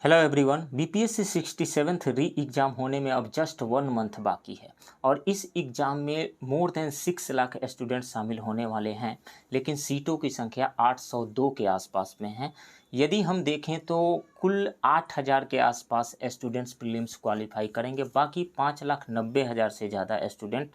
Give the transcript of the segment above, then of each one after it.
Hello everyone. BPSC 67th री exam होने में अब जस्ट 1 मंथ बाकी है और इस एग्ज़ाम में मोर देन 6 लाख स्टूडेंट शामिल होने वाले हैं, लेकिन सीटों की संख्या 802 के आसपास में है। यदि हम देखें तो कुल 8000 के आसपास स्टूडेंट्स प्रीलिम्स क्वालिफाई करेंगे, बाकी 5,90,000 से ज़्यादा स्टूडेंट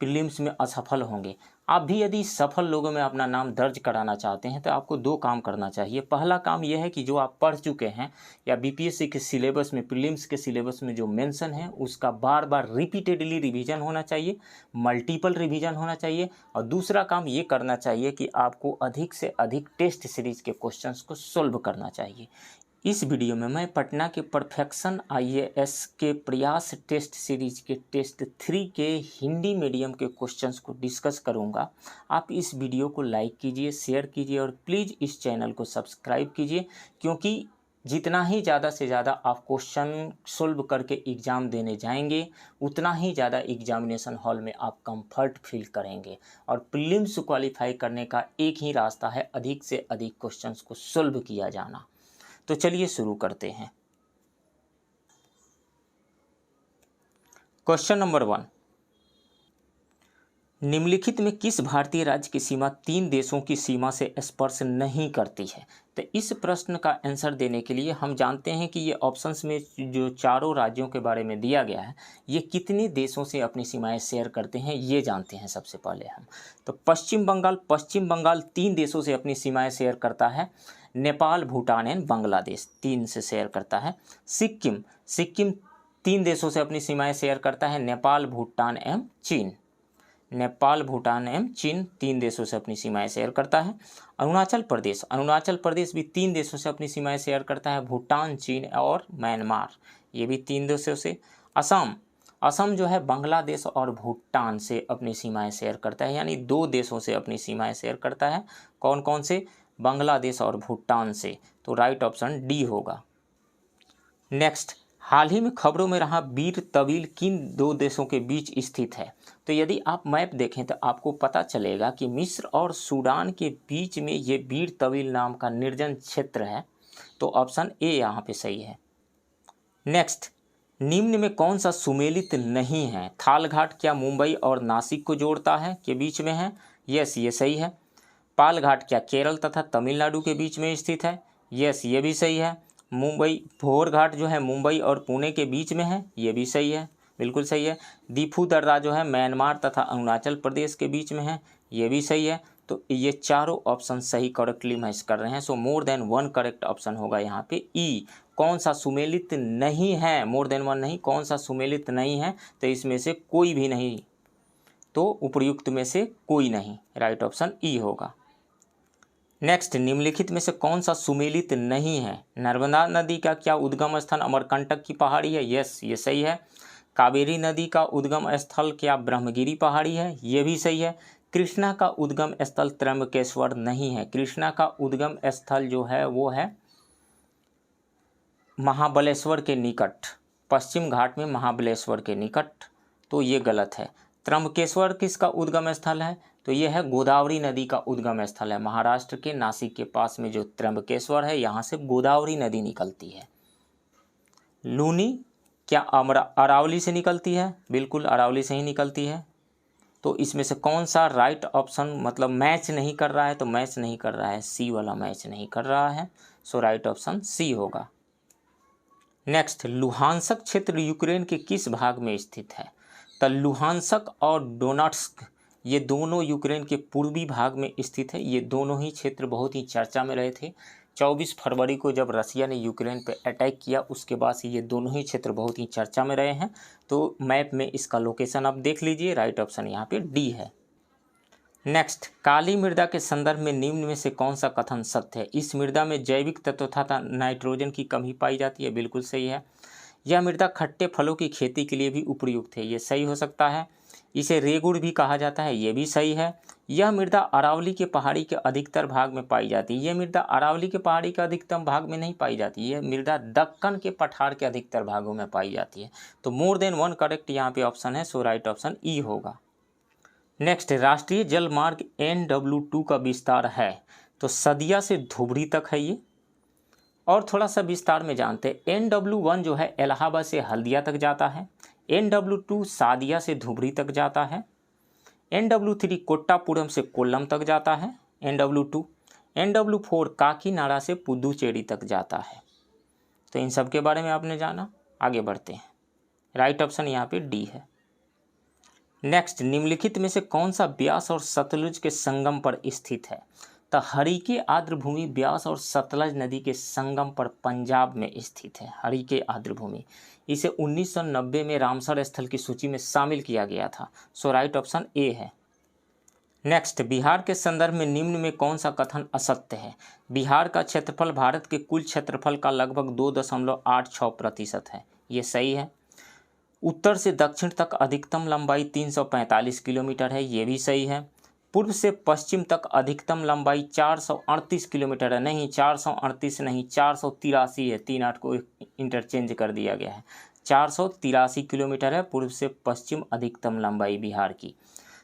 प्रीलिम्स में असफल होंगे। आप भी यदि सफल लोगों में अपना नाम दर्ज कराना चाहते हैं तो आपको दो काम करना चाहिए। पहला काम यह है कि जो आप पढ़ चुके हैं या बीपीएससी के सिलेबस में, प्रीलिम्स के सिलेबस में जो मेंशन है उसका बार बार रिपीटेडली रिवीजन होना चाहिए, मल्टीपल रिवीजन होना चाहिए। और दूसरा काम ये करना चाहिए कि आपको अधिक से अधिक टेस्ट सीरीज के क्वेश्चंस को सोल्व करना चाहिए। इस वीडियो में मैं पटना के परफेक्शन आईएएस के प्रयास टेस्ट सीरीज के टेस्ट 3 के हिंदी मीडियम के क्वेश्चंस को डिस्कस करूंगा। आप इस वीडियो को लाइक कीजिए, शेयर कीजिए और प्लीज़ इस चैनल को सब्सक्राइब कीजिए, क्योंकि जितना ही ज़्यादा से ज़्यादा आप क्वेश्चन सोल्व करके एग्ज़ाम देने जाएंगे, उतना ही ज़्यादा एग्जामिनेशन हॉल में आप कंफर्ट फील करेंगे। और प्रीलिम्स क्वालिफाई करने का एक ही रास्ता है, अधिक से अधिक क्वेश्चंस को सोल्व किया जाना। तो चलिए शुरू करते हैं। क्वेश्चन नंबर 1, निम्नलिखित में किस भारतीय राज्य की सीमा 3 देशों की सीमा से स्पर्श नहीं करती है? तो इस प्रश्न का आंसर देने के लिए हम जानते हैं कि ये ऑप्शंस में जो चारों राज्यों के बारे में दिया गया है, ये कितने देशों से अपनी सीमाएं शेयर करते हैं ये जानते हैं सबसे पहले हम। तो पश्चिम बंगाल 3 देशों से अपनी सीमाएं शेयर करता है, नेपाल, भूटान एंड बांग्लादेश 3 से शेयर करता है। सिक्किम 3 देशों से अपनी सीमाएं शेयर करता है, नेपाल, भूटान एवं चीन। 3 देशों से अपनी सीमाएं शेयर करता है। अरुणाचल प्रदेश भी 3 देशों से अपनी सीमाएं शेयर करता है, भूटान, चीन और म्यांमार, ये भी 3 देशों से। असम जो है बांग्लादेश और भूटान से अपनी सीमाएं शेयर करता है, यानी 2 देशों से अपनी सीमाएं शेयर करता है। कौन कौन से? बांग्लादेश और भूटान से। तो राइट ऑप्शन डी होगा। नेक्स्ट, हाल ही में खबरों में रहा बीर तवील किन 2 देशों के बीच स्थित है? तो यदि आप मैप देखें तो आपको पता चलेगा कि मिस्र और सूडान के बीच में ये बीर तवील नाम का निर्जन क्षेत्र है। तो ऑप्शन ए यहाँ पे सही है। नेक्स्ट, निम्न में कौन सा सुमेलित नहीं है? थालघाट क्या मुंबई और नासिक को जोड़ता है, के बीच में है? यस, ये सही है। पालघाट क्या केरल तथा तमिलनाडु के बीच में स्थित है? यस, ये भी सही है। भोर घाट जो है मुंबई और पुणे के बीच में है, ये भी सही है, बिल्कुल सही है। दीफू दर्रा जो है म्यांमार तथा अरुणाचल प्रदेश के बीच में है, ये भी सही है। तो ये चारों ऑप्शन सही करेक्टली मैच कर रहे हैं। सो मोर देन 1 करेक्ट ऑप्शन होगा यहाँ पे ई। कौन सा सुमेलित नहीं है? मोर देन 1 नहीं, कौन सा सुमेलित नहीं है? तो इसमें से कोई भी नहीं, तो उपर्युक्त में से कोई नहीं, राइट ऑप्शन ई होगा। नेक्स्ट, निम्नलिखित में से कौन सा सुमेलित नहीं है? नर्मदा नदी का क्या उद्गम स्थल अमरकंटक की पहाड़ी है? यस, ये सही है। कावेरी नदी का उद्गम स्थल क्या ब्रह्मगिरी पहाड़ी है? ये भी सही है। कृष्णा का उद्गम स्थल त्र्यंबकेश्वर नहीं है। कृष्णा का उद्गम स्थल जो है वो है महाबलेश्वर के निकट, पश्चिम घाट में महाबलेश्वर के निकट, तो ये गलत है। त्र्यंबकेश्वर किसका उद्गम स्थल है? तो ये है गोदावरी नदी का उद्गम स्थल है। महाराष्ट्र के नासिक के पास में जो त्र्यंबकेश्वर है, यहाँ से गोदावरी नदी निकलती है। लूनी क्या अरावली से निकलती है? बिल्कुल अरावली से ही निकलती है। तो इसमें से कौन सा राइट ऑप्शन मतलब मैच नहीं कर रहा है? तो मैच नहीं कर रहा है, सी वाला मैच नहीं कर रहा है। सो राइट ऑप्शन सी होगा। नेक्स्ट, लुहांसक क्षेत्र यूक्रेन के किस भाग में स्थित है? तो लुहांसक और डोनेट्स्क ये दोनों यूक्रेन के पूर्वी भाग में स्थित है। ये दोनों ही क्षेत्र बहुत ही चर्चा में रहे थे। 24 फरवरी को जब रसिया ने यूक्रेन पे अटैक किया, उसके बाद से ये दोनों ही क्षेत्र बहुत ही चर्चा में रहे हैं। तो मैप में इसका लोकेशन आप देख लीजिए, राइट ऑप्शन यहाँ पे डी है। नेक्स्ट, काली मृदा के संदर्भ में निम्न में से कौन सा कथन सत्य है? इस मृदा में जैविक तत्व तथा नाइट्रोजन की कमी पाई जाती है, बिल्कुल सही है। यह मृदा खट्टे फलों की खेती के लिए भी उपयुक्त है, ये सही हो सकता है। इसे रेगुड़ भी कहा जाता है, ये भी सही है। यह मृदा अरावली के पहाड़ी के अधिकतर भाग में पाई जाती है। यह मृदा अरावली के पहाड़ी के अधिकतम भाग में नहीं पाई जाती, यह मृदा दक्कन के पठार के अधिकतर भागों में पाई जाती है। तो मोर देन 1 करेक्ट यहाँ पे ऑप्शन है, सो राइट ऑप्शन ई होगा। नेक्स्ट, राष्ट्रीय जल मार्ग NW2 का विस्तार है? तो सदिया से धुबरी तक है ये। और थोड़ा सा विस्तार में जानते हैं। NW1 जो है इलाहाबाद से हल्दिया तक जाता है। NW2 सादिया से धुबरी तक जाता है। NW3 कोट्टापुरम से कोल्लम तक जाता है NW2। NW4 काकीनाडा से पुदुचेरी तक जाता है। तो इन सब के बारे में आपने जाना। आगे बढ़ते हैं। राइट ऑप्शन यहाँ पे डी है। नेक्स्ट, निम्नलिखित में से कौन सा ब्यास और सतलुज के संगम पर स्थित है? तो हरिके आर्द्रभूमि ब्यास और सतलज नदी के संगम पर पंजाब में स्थित है। हरिके आर्द्रभूमि, इसे 1990 में रामसर स्थल की सूची में शामिल किया गया था। सो राइट ऑप्शन ए है। नेक्स्ट, बिहार के संदर्भ में निम्न में कौन सा कथन असत्य है? बिहार का क्षेत्रफल भारत के कुल क्षेत्रफल का लगभग 2.86% है। ये सही है। उत्तर से दक्षिण तक अधिकतम लंबाई 345 किलोमीटर है। ये भी सही है। पूर्व से पश्चिम तक अधिकतम लंबाई 438 किलोमीटर है। नहीं, 438 नहीं, 483 है। 3 8 को इंटरचेंज कर दिया गया है। 483 किलोमीटर है पूर्व से पश्चिम अधिकतम लंबाई बिहार की।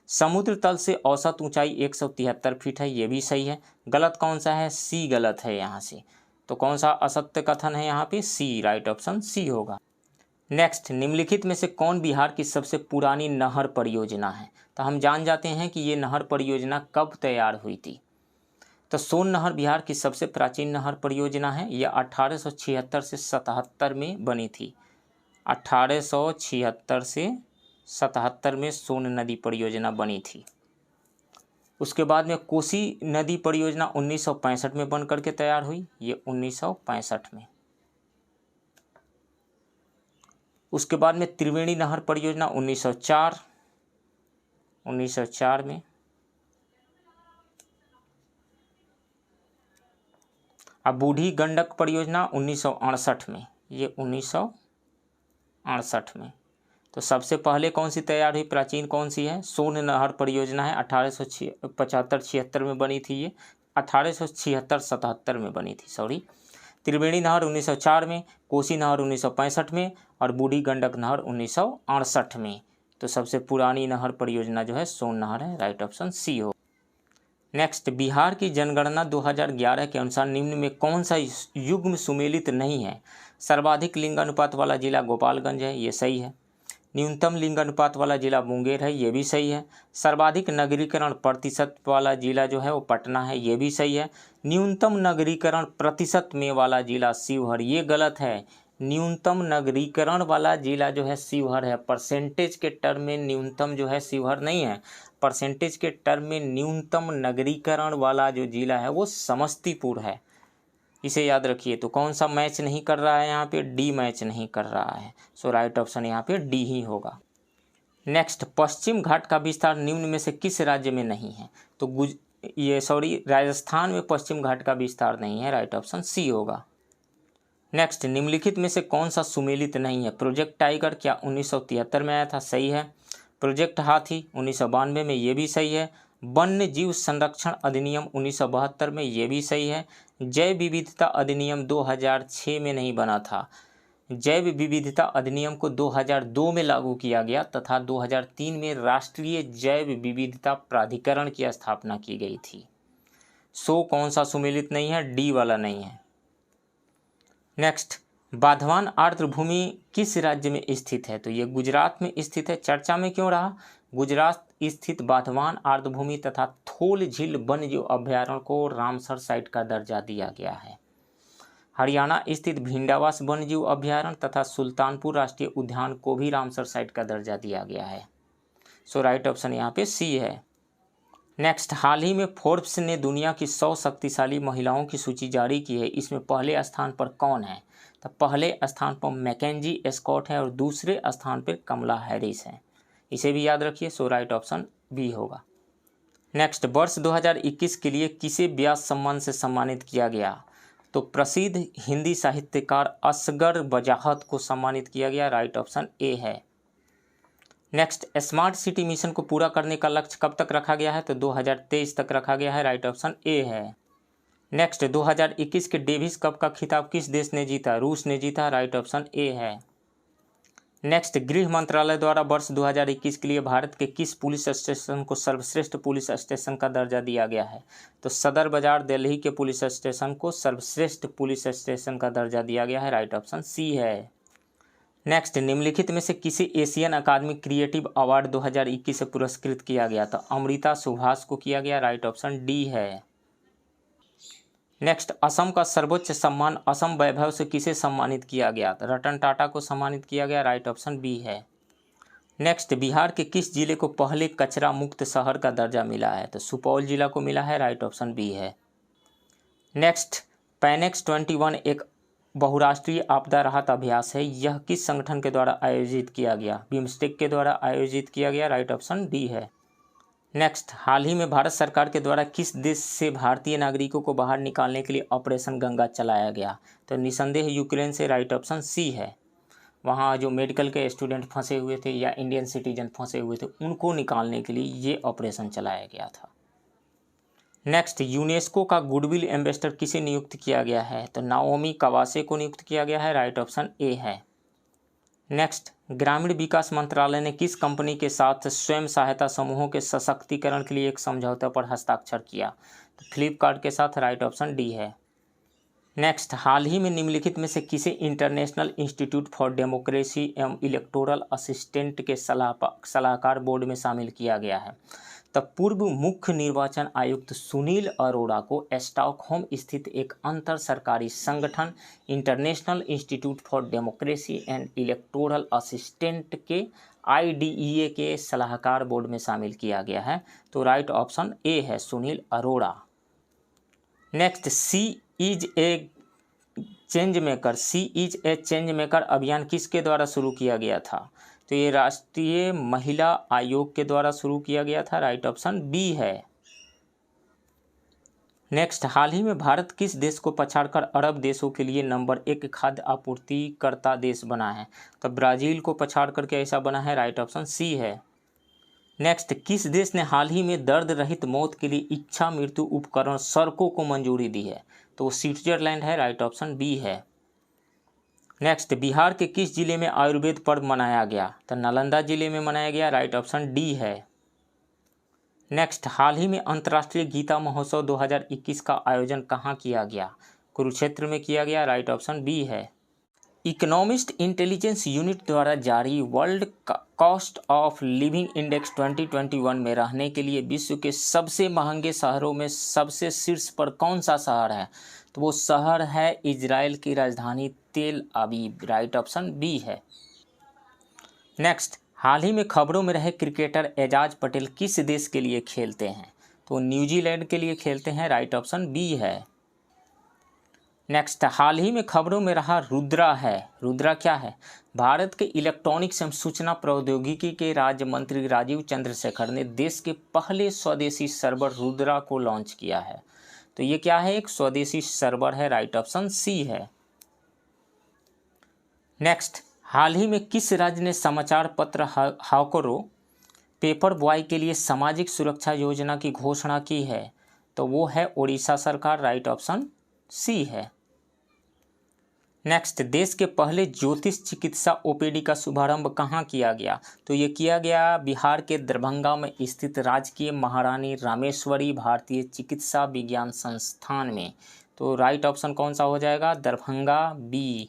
समुद्र तल से औसत ऊंचाई 173 फीट है। ये भी सही है। गलत कौन सा है? सी गलत है यहाँ से। तो कौन सा असत्य कथन है यहाँ पे? सी। राइट ऑप्शन सी होगा। नेक्स्ट, निम्नलिखित में से कौन बिहार की सबसे पुरानी नहर परियोजना है? तो हम जान जाते हैं कि ये नहर परियोजना कब तैयार हुई थी। तो सोन नहर बिहार की सबसे प्राचीन नहर परियोजना है। यह 1876 से 77 में बनी थी। 1876 से 77 में सोन नदी परियोजना बनी थी। उसके बाद में कोसी नदी परियोजना 1965 में बन करके तैयार हुई। ये 1965 में। उसके बाद में त्रिवेणी नहर परियोजना 1904 में। अब बूढ़ी गंडक परियोजना 1968 में। ये 1968 में। तो सबसे पहले कौन सी तैयार हुई, प्राचीन कौन सी है? सोन नहर परियोजना है। 1875-76 में बनी थी। ये 1876-77 में बनी थी, सॉरी। त्रिवेणी नहर 1904 में, कोसी नहर 1965 में और बूढ़ी गंडक नहर 1968 में। तो सबसे पुरानी नहर परियोजना जो है सोन नहर है। राइट ऑप्शन सी हो। नेक्स्ट, बिहार की जनगणना 2011 के अनुसार निम्न में कौन सा युग्म सुमेलित नहीं है? सर्वाधिक लिंगानुपात वाला जिला गोपालगंज है। ये सही है। न्यूनतम लिंगानुपात वाला जिला मुंगेर है। ये भी सही है। सर्वाधिक नगरीकरण प्रतिशत वाला जिला जो है वो पटना है। ये भी सही है। न्यूनतम नगरीकरण प्रतिशत में वाला जिला शिवहर। ये गलत है। न्यूनतम नगरीकरण वाला जिला जो है शिवहर है। परसेंटेज के टर्म में न्यूनतम जो है शिवहर नहीं है। परसेंटेज के टर्म में न्यूनतम नगरीकरण वाला जो जिला है वो समस्तीपुर है। इसे याद रखिए। तो कौन सा मैच नहीं कर रहा है यहाँ पे? डी मैच नहीं कर रहा है। सो राइट ऑप्शन यहाँ पे डी ही होगा। नेक्स्ट, पश्चिम घाट का विस्तार निम्न में से किस राज्य में नहीं है? तो राजस्थान में पश्चिम घाट का विस्तार नहीं है। राइट ऑप्शन सी होगा। नेक्स्ट, निम्नलिखित में से कौन सा सुमेलित नहीं है? प्रोजेक्ट टाइगर क्या 1973 में आया था? सही है। प्रोजेक्ट हाथी 1992 में। ये भी सही है। वन्य जीव संरक्षण अधिनियम 1972 में। ये भी सही है। जैव विविधता अधिनियम 2006 में नहीं बना था। जैव विविधता अधिनियम को 2002 में लागू किया गया तथा 2003 में राष्ट्रीय जैव विविधता प्राधिकरण की स्थापना की गई थी। सो कौन सा सुमेलित नहीं है? डी वाला नहीं है। नेक्स्ट, बाधवान आर्द्रभूमि किस राज्य में स्थित है? तो ये गुजरात में स्थित है। चर्चा में क्यों रहा? गुजरात स्थित बाधवान आर्द्रभूमि तथा थोल झील वन्यजीव अभ्यारण्य को रामसर साइट का दर्जा दिया गया है। हरियाणा स्थित भिंडावास वन्यजीव अभ्यारण्य तथा सुल्तानपुर राष्ट्रीय उद्यान को भी रामसर साइट का दर्जा दिया गया है। सो राइट ऑप्शन यहाँ पे सी है। नेक्स्ट, हाल ही में फोर्ब्स ने दुनिया की 100 शक्तिशाली महिलाओं की सूची जारी की है। इसमें पहले स्थान पर कौन है? तो पहले स्थान पर मैकेंजी स्कॉट है और दूसरे स्थान पर कमला हैरिस है। इसे भी याद रखिए। सो राइट ऑप्शन बी होगा। नेक्स्ट, वर्ष 2021 के लिए किसे व्यास सम्मान से सम्मानित किया गया? तो प्रसिद्ध हिंदी साहित्यकार असगर वजाहत को सम्मानित किया गया। राइट ऑप्शन ए है। नेक्स्ट, स्मार्ट सिटी मिशन को पूरा करने का लक्ष्य कब तक रखा गया है? तो 2023 तक रखा गया है। राइट ऑप्शन ए है। नेक्स्ट, 2021 के डेविस कप का खिताब किस देश ने जीता? रूस ने जीता। राइट ऑप्शन ए है। नेक्स्ट, गृह मंत्रालय द्वारा वर्ष 2021 के लिए भारत के किस पुलिस स्टेशन को सर्वश्रेष्ठ पुलिस स्टेशन का दर्जा दिया गया है? तो सदर बाजार दिल्ली के पुलिस स्टेशन को सर्वश्रेष्ठ पुलिस स्टेशन का दर्जा दिया गया है। राइट ऑप्शन सी है। नेक्स्ट, निम्नलिखित में से किसे एशियन अकादमी क्रिएटिव अवार्ड 2021 से पुरस्कृत किया गया? तो अमृता सुभाष को किया गया। राइट ऑप्शन डी है। नेक्स्ट, असम का सर्वोच्च सम्मान असम वैभव से किसे सम्मानित किया गया? तो रतन टाटा को सम्मानित किया गया। राइट ऑप्शन बी है। नेक्स्ट, बिहार के किस जिले को पहले कचरा मुक्त शहर का दर्जा मिला है? तो सुपौल जिला को मिला है। राइट ऑप्शन बी है। नेक्स्ट, पैनेक्स 21 एक बहुराष्ट्रीय आपदा राहत अभ्यास है। यह किस संगठन के द्वारा आयोजित किया गया? बिम्स्टेक के द्वारा आयोजित किया गया। राइट ऑप्शन डी है। नेक्स्ट, हाल ही में भारत सरकार के द्वारा किस देश से भारतीय नागरिकों को बाहर निकालने के लिए ऑपरेशन गंगा चलाया गया? तो निसंदेह यूक्रेन से। राइट ऑप्शन सी है। वहाँ जो मेडिकल के स्टूडेंट फंसे हुए थे या इंडियन सिटीजन फंसे हुए थे, उनको निकालने के लिए ये ऑपरेशन चलाया गया था। नेक्स्ट, यूनेस्को का गुडविल एम्बेसडर किसे नियुक्त किया गया है? तो नाओमी कवासे को नियुक्त किया गया है। राइट ऑप्शन ए है। नेक्स्ट, ग्रामीण विकास मंत्रालय ने किस कंपनी के साथ स्वयं सहायता समूहों के सशक्तिकरण के लिए एक समझौते पर हस्ताक्षर किया? तो फ्लिपकार्ट के साथ। राइट ऑप्शन डी है। नेक्स्ट, हाल ही में निम्नलिखित में से किसे इंटरनेशनल इंस्टीट्यूट फॉर डेमोक्रेसी एवं इलेक्टोरल असिस्टेंट के सलाहकार बोर्ड में शामिल किया गया है? तब पूर्व मुख्य निर्वाचन आयुक्त सुनील अरोड़ा को स्टॉकहोम स्थित एक अंतर सरकारी संगठन international institute for democracy and electoral assistant के IDEA के सलाहकार बोर्ड में शामिल किया गया है। तो राइट ऑप्शन ए है, Sunil Arora. Next, C is a change maker अभियान किसके द्वारा शुरू किया गया था? तो ये राष्ट्रीय महिला आयोग के द्वारा शुरू किया गया था। राइट ऑप्शन बी है। नेक्स्ट, हाल ही में भारत किस देश को पछाड़कर अरब देशों के लिए नंबर 1 खाद्य आपूर्तिकर्ता देश बना है? तो ब्राज़ील को पछाड़ करके ऐसा बना है। राइट ऑप्शन सी है। नेक्स्ट, किस देश ने हाल ही में दर्द रहित मौत के लिए इच्छा मृत्यु उपकरण सड़कों को मंजूरी दी है? तो स्विट्जरलैंड है। राइट ऑप्शन बी है। नेक्स्ट, बिहार के किस जिले में आयुर्वेद पर्व मनाया गया? तो नालंदा जिले में मनाया गया। राइट ऑप्शन डी है। नेक्स्ट, हाल ही में अंतर्राष्ट्रीय गीता महोत्सव 2021 का आयोजन कहाँ किया गया? कुरुक्षेत्र में किया गया। राइट ऑप्शन बी है। इकोनॉमिस्ट इंटेलिजेंस यूनिट द्वारा जारी world cost of living index 2021 में रहने के लिए विश्व के सबसे महंगे शहरों में सबसे शीर्ष पर कौन सा शहर है? तो वो शहर है इजराइल की राजधानी तेल अवीव। राइट ऑप्शन बी है। नेक्स्ट, हाल ही में खबरों में रहे क्रिकेटर एजाज पटेल किस देश के लिए खेलते हैं? तो न्यूजीलैंड के लिए खेलते हैं। राइट ऑप्शन बी है। नेक्स्ट, हाल ही में खबरों में रहा रुद्रा है। रुद्रा क्या है? भारत के इलेक्ट्रॉनिक्स एवं सूचना प्रौद्योगिकी के राज्य मंत्री राजीव चंद्रशेखर ने देश के पहले स्वदेशी सर्वर रुद्रा को लॉन्च किया है। तो ये क्या है? एक स्वदेशी सर्वर है। राइट ऑप्शन सी है। नेक्स्ट, हाल ही में किस राज्य ने समाचार पत्र हॉकरो पेपर बॉय के लिए सामाजिक सुरक्षा योजना की घोषणा की है? तो वो है ओडिशा सरकार। राइट ऑप्शन सी है। नेक्स्ट, देश के पहले ज्योतिष चिकित्सा OPD का शुभारंभ कहाँ किया गया? तो ये किया गया बिहार के दरभंगा में स्थित राजकीय महारानी रामेश्वरी भारतीय चिकित्सा विज्ञान संस्थान में। तो राइट ऑप्शन कौन सा हो जाएगा? दरभंगा बी।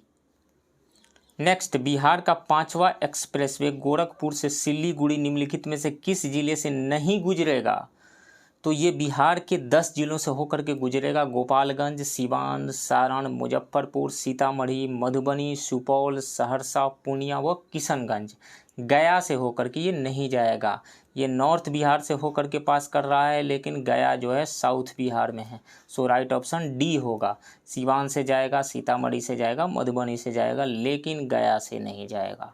नेक्स्ट, बिहार का 5वां एक्सप्रेसवे गोरखपुर से सिल्लीगुड़ी निम्नलिखित में से किस जिले से नहीं गुजरेगा? तो ये बिहार के 10 जिलों से होकर के गुजरेगा। गोपालगंज, सिवान, सारण, मुजफ्फरपुर, सीतामढ़ी, मधुबनी, सुपौल, सहरसा, पूर्णिया व किशनगंज। गया से होकर के ये नहीं जाएगा। ये नॉर्थ बिहार से होकर के पास कर रहा है, लेकिन गया जो है साउथ बिहार में है। सो राइट ऑप्शन डी होगा। सिवान से जाएगा, सीतामढ़ी से जाएगा, मधुबनी से जाएगा, लेकिन गया से नहीं जाएगा।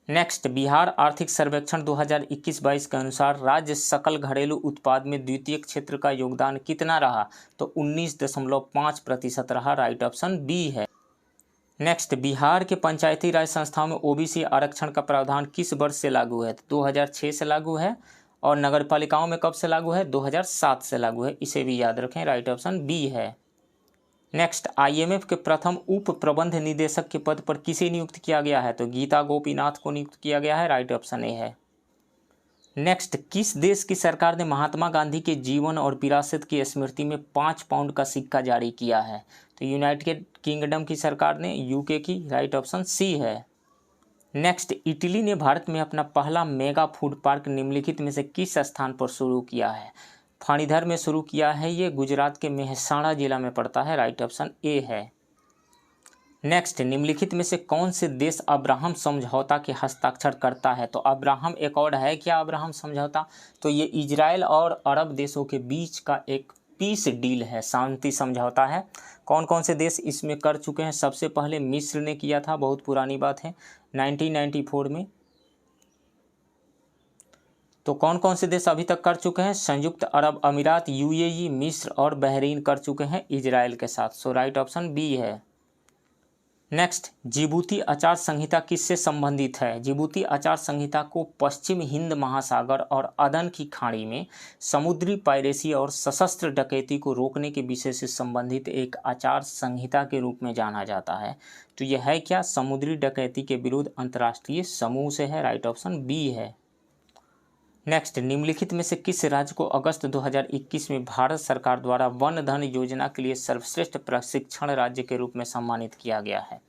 नेक्स्ट, बिहार आर्थिक सर्वेक्षण 2021-22 के अनुसार राज्य सकल घरेलू उत्पाद में द्वितीय क्षेत्र का योगदान कितना रहा? तो 19.5% रहा। राइट ऑप्शन बी है। नेक्स्ट, बिहार के पंचायती राज संस्थाओं में OBC आरक्षण का प्रावधान किस वर्ष से लागू है? 2006 से लागू है। और नगर पालिकाओं में कब से लागू है? 2007 से लागू है। इसे भी याद रखें। राइट ऑप्शन बी है। नेक्स्ट, आईएमएफ के प्रथम उप प्रबंध निदेशक के पद पर किसे नियुक्त किया गया है? तो गीता गोपीनाथ को नियुक्त किया गया है। राइट ऑप्शन ए है। नेक्स्ट, किस देश की सरकार ने महात्मा गांधी के जीवन और विरासत की स्मृति में 5 पाउंड का सिक्का जारी किया है? तो यूनाइटेड किंगडम की सरकार ने, यूके की। राइट ऑप्शन सी है। नेक्स्ट, इटली ने भारत में अपना पहला मेगा फूड पार्क निम्नलिखित में से किस स्थान पर शुरू किया है? फणीधर में शुरू किया है। ये गुजरात के मेहसाणा जिला में पड़ता है। राइट ऑप्शन ए है। नेक्स्ट, निम्नलिखित में से कौन से देश अब्राहम समझौता के हस्ताक्षर करता है? तो अब्राहम एकॉर्ड है क्या अब्राहम समझौता? तो ये इजराइल और अरब देशों के बीच का एक पीस डील है, शांति समझौता है। कौन कौन से देश इसमें कर चुके हैं? सबसे पहले मिस्र ने किया था, बहुत पुरानी बात है, 1994 में। तो कौन कौन से देश अभी तक कर चुके हैं? संयुक्त अरब अमीरात, यूएई, मिस्र और बहरीन कर चुके हैं इजराइल के साथ। सो राइट ऑप्शन बी है। नेक्स्ट, जिबूती आचार संहिता किससे संबंधित है? जिबूती आचार संहिता को पश्चिम हिंद महासागर और अदन की खाड़ी में समुद्री पायरेसी और सशस्त्र डकैती को रोकने के विषय से संबंधित एक आचार संहिता के रूप में जाना जाता है। तो यह है क्या? समुद्री डकैती के विरुद्ध अंतर्राष्ट्रीय समूह से है। राइट ऑप्शन बी है। नेक्स्ट, निम्नलिखित में से किस राज्य को अगस्त 2021 में भारत सरकार द्वारा वन धन योजना के लिए सर्वश्रेष्ठ प्रशिक्षण राज्य के रूप में सम्मानित किया गया है?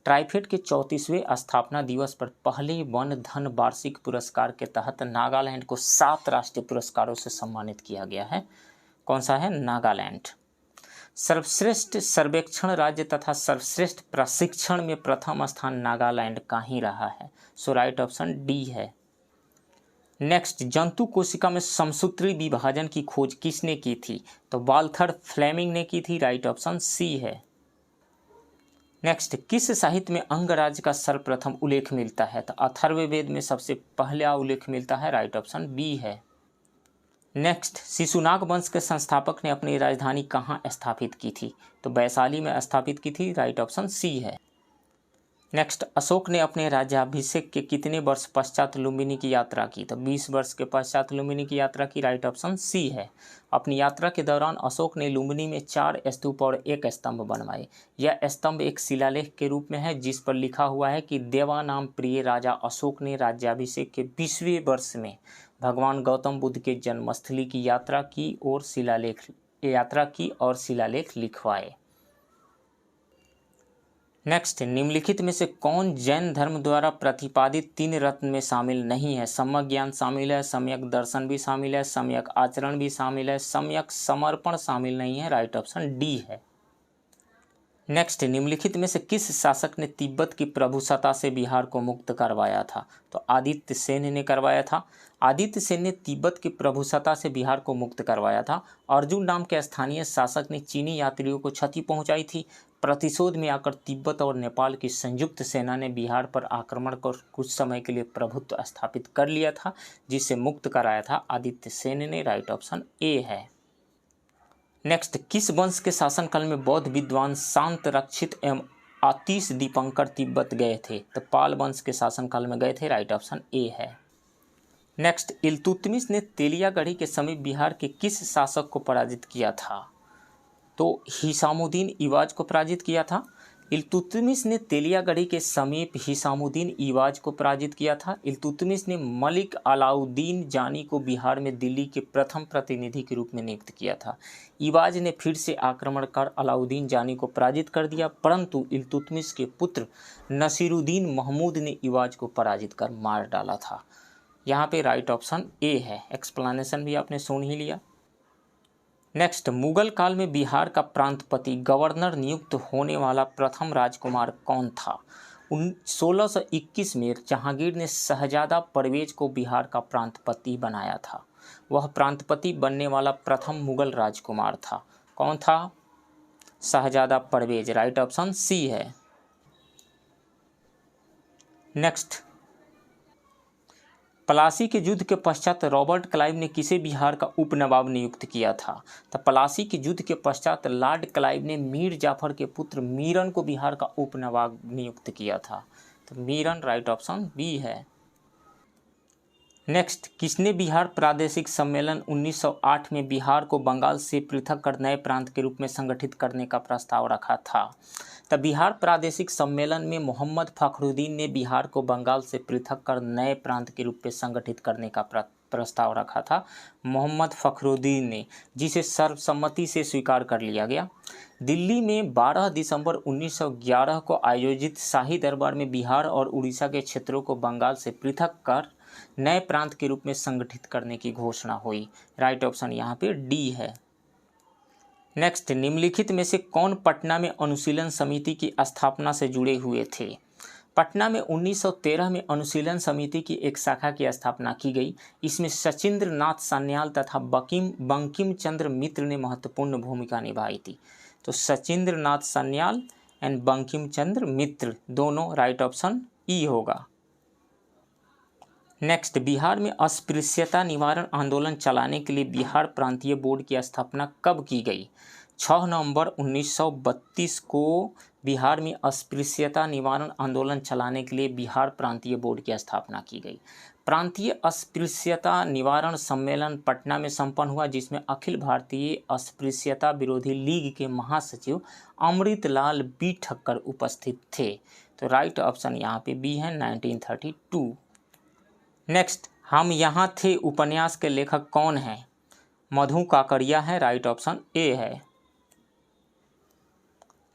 ट्राइफेड के 34वें स्थापना दिवस पर पहले वन धन वार्षिक पुरस्कार के तहत नागालैंड को 7 राष्ट्रीय पुरस्कारों से सम्मानित किया गया है। कौन सा है? नागालैंड। सर्वश्रेष्ठ सर्वेक्षण राज्य तथा सर्वश्रेष्ठ प्रशिक्षण में प्रथम स्थान नागालैंड का ही रहा है। सो राइट ऑप्शन डी है। नेक्स्ट, जंतु कोशिका में समसूत्री विभाजन की खोज किसने की थी? तो वाल्थर फ्लेमिंग ने की थी। राइट ऑप्शन सी है। नेक्स्ट, किस साहित्य में अंगराज का सर्वप्रथम उल्लेख मिलता है? तो अथर्ववेद में सबसे पहला उल्लेख मिलता है। राइट ऑप्शन बी है। नेक्स्ट, शिशुनाग वंश के संस्थापक ने अपनी राजधानी कहाँ स्थापित की थी? तो वैशाली में स्थापित की थी। राइट ऑप्शन सी है। नेक्स्ट, अशोक ने अपने राज्याभिषेक के कितने वर्ष पश्चात लुम्बिनी की यात्रा की? तो 20 वर्ष के पश्चात लुम्बिनी की यात्रा की। राइट ऑप्शन सी है। अपनी यात्रा के दौरान अशोक ने लुम्बिनी में 4 स्तूप और 1 स्तंभ बनवाए। यह स्तंभ एक शिलालेख के रूप में है जिस पर लिखा हुआ है कि देवानाम प्रिय राजा अशोक ने राज्याभिषेक के 20वें वर्ष में भगवान गौतम बुद्ध के जन्मस्थली की यात्रा की और शिलालेख लिखवाए। नेक्स्ट, निम्नलिखित में से कौन जैन धर्म द्वारा प्रतिपादित 3 रत्न में शामिल नहीं है? सम्यक ज्ञान शामिल है, सम्यक दर्शन भी शामिल है, सम्यक आचरण भी शामिल है, सम्यक समर्पण शामिल नहीं है। राइट ऑप्शन डी है। नेक्स्ट, निम्नलिखित में से किस शासक ने तिब्बत की प्रभुसत्ता से बिहार को मुक्त करवाया था? तो आदित्य सेन ने करवाया था। आदित्य सेन ने तिब्बत की प्रभुसत्ता से बिहार को मुक्त करवाया था। अर्जुन नाम के स्थानीय शासक ने चीनी यात्रियों को क्षति पहुंचाई थी। प्रतिशोध में आकर तिब्बत और नेपाल की संयुक्त सेना ने बिहार पर आक्रमण कर कुछ समय के लिए प्रभुत्व स्थापित कर लिया था, जिसे मुक्त कराया था आदित्य सेन ने। राइट ऑप्शन ए है। नेक्स्ट, किस वंश के शासनकाल में बौद्ध विद्वान शांत रक्षित एवं आतिश दीपंकर तिब्बत गए थे? तो पाल वंश के शासनकाल में गए थे। राइट ऑप्शन ए है। नेक्स्ट, इल्तुतमिश ने तेलियागढ़ी के समीप बिहार के किस शासक को पराजित किया था? तो हिसामुद्दीन ईवाज को पराजित किया था। इल्तुतमिश ने तेलियागढ़ी के समीप हिसामुद्दीन ईवाज को पराजित किया था। इल्तुतमिश ने मलिक अलाउद्दीन जानी को बिहार में दिल्ली के प्रथम प्रतिनिधि के रूप में नियुक्त किया था। ईवाज ने फिर से आक्रमण कर अलाउद्दीन जानी को पराजित कर दिया, परंतु इल्तुतमिश के पुत्र नसीरुद्दीन महमूद ने ईवाज को पराजित कर मार डाला था। यहाँ पे राइट ऑप्शन ए है। एक्सप्लेनेशन भी आपने सुन ही लिया। नेक्स्ट, मुगल काल में बिहार का प्रांतपति गवर्नर नियुक्त होने वाला प्रथम राजकुमार कौन था? 1621 में जहांगीर ने शहजादा परवेज को बिहार का प्रांतपति बनाया था। वह प्रांतपति बनने वाला प्रथम मुगल राजकुमार था। कौन था? शहजादा परवेज। राइट ऑप्शन सी है। नेक्स्ट, पलासी के युद्ध के पश्चात रॉबर्ट क्लाइव ने किसे बिहार का उपनवाब नियुक्त किया था? तो पलासी के युद्ध के पश्चात लॉर्ड क्लाइव ने मीर जाफर के पुत्र मीरन को बिहार का उपनवाब नियुक्त किया था। तो मीरन। राइट ऑप्शन बी है। नेक्स्ट, किसने बिहार प्रादेशिक सम्मेलन 1908 में बिहार को बंगाल से पृथक कर नए प्रांत के रूप में संगठित करने का प्रस्ताव रखा था? तब बिहार प्रादेशिक सम्मेलन में मोहम्मद फखरुद्दीन ने बिहार को बंगाल से पृथक कर नए प्रांत के रूप में संगठित करने का प्रस्ताव रखा था मोहम्मद फखरुद्दीन ने, जिसे सर्वसम्मति से स्वीकार कर लिया गया। दिल्ली में 12 दिसंबर 1911 को आयोजित शाही दरबार में बिहार और उड़ीसा के क्षेत्रों को बंगाल से पृथक कर नए प्रांत के रूप में संगठित करने की घोषणा हुई। राइट ऑप्शन यहाँ पे डी है। नेक्स्ट, निम्नलिखित में से कौन पटना में अनुशीलन समिति की स्थापना से जुड़े हुए थे? पटना में 1913 में अनुशीलन समिति की एक शाखा की स्थापना की गई। इसमें सचिंद्र नाथ सान्याल तथा बंकिम चंद्र मित्र ने महत्वपूर्ण भूमिका निभाई थी। तो सचिंद्र नाथ सान्याल एंड बंकिम चंद्र मित्र दोनों, राइट ऑप्शन ई होगा। नेक्स्ट, बिहार में अस्पृश्यता निवारण आंदोलन चलाने के लिए बिहार प्रांतीय बोर्ड की स्थापना कब की गई? 6 नवंबर 1932 को बिहार में अस्पृश्यता निवारण आंदोलन चलाने के लिए बिहार प्रांतीय बोर्ड की स्थापना की गई। प्रांतीय अस्पृश्यता निवारण सम्मेलन पटना में संपन्न हुआ, जिसमें अखिल भारतीय अस्पृश्यता विरोधी लीग के महासचिव अमृतलाल बी ठक्कर उपस्थित थे। तो राइट ऑप्शन यहाँ पे बी है, 1932। नेक्स्ट, हम यहाँ थे उपन्यास के लेखक कौन हैं? मधु काकड़िया है, राइट ऑप्शन ए है।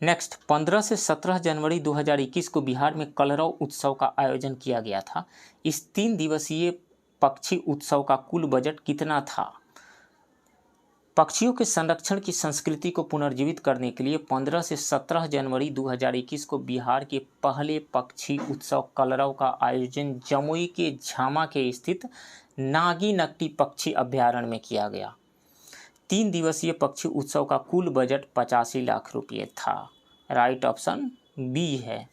नेक्स्ट, 15 से 17 जनवरी 2021 को बिहार में कलरव उत्सव का आयोजन किया गया था। इस 3 दिवसीय पक्षी उत्सव का कुल बजट कितना था? पक्षियों के संरक्षण की संस्कृति को पुनर्जीवित करने के लिए 15 से 17 जनवरी 2021 को बिहार के पहले पक्षी उत्सव कलरव का आयोजन जमुई के झामा के स्थित नागी नकटी पक्षी अभ्यारण्य में किया गया। 3 दिवसीय पक्षी उत्सव का कुल बजट 85 लाख रुपये था। राइट ऑप्शन बी है।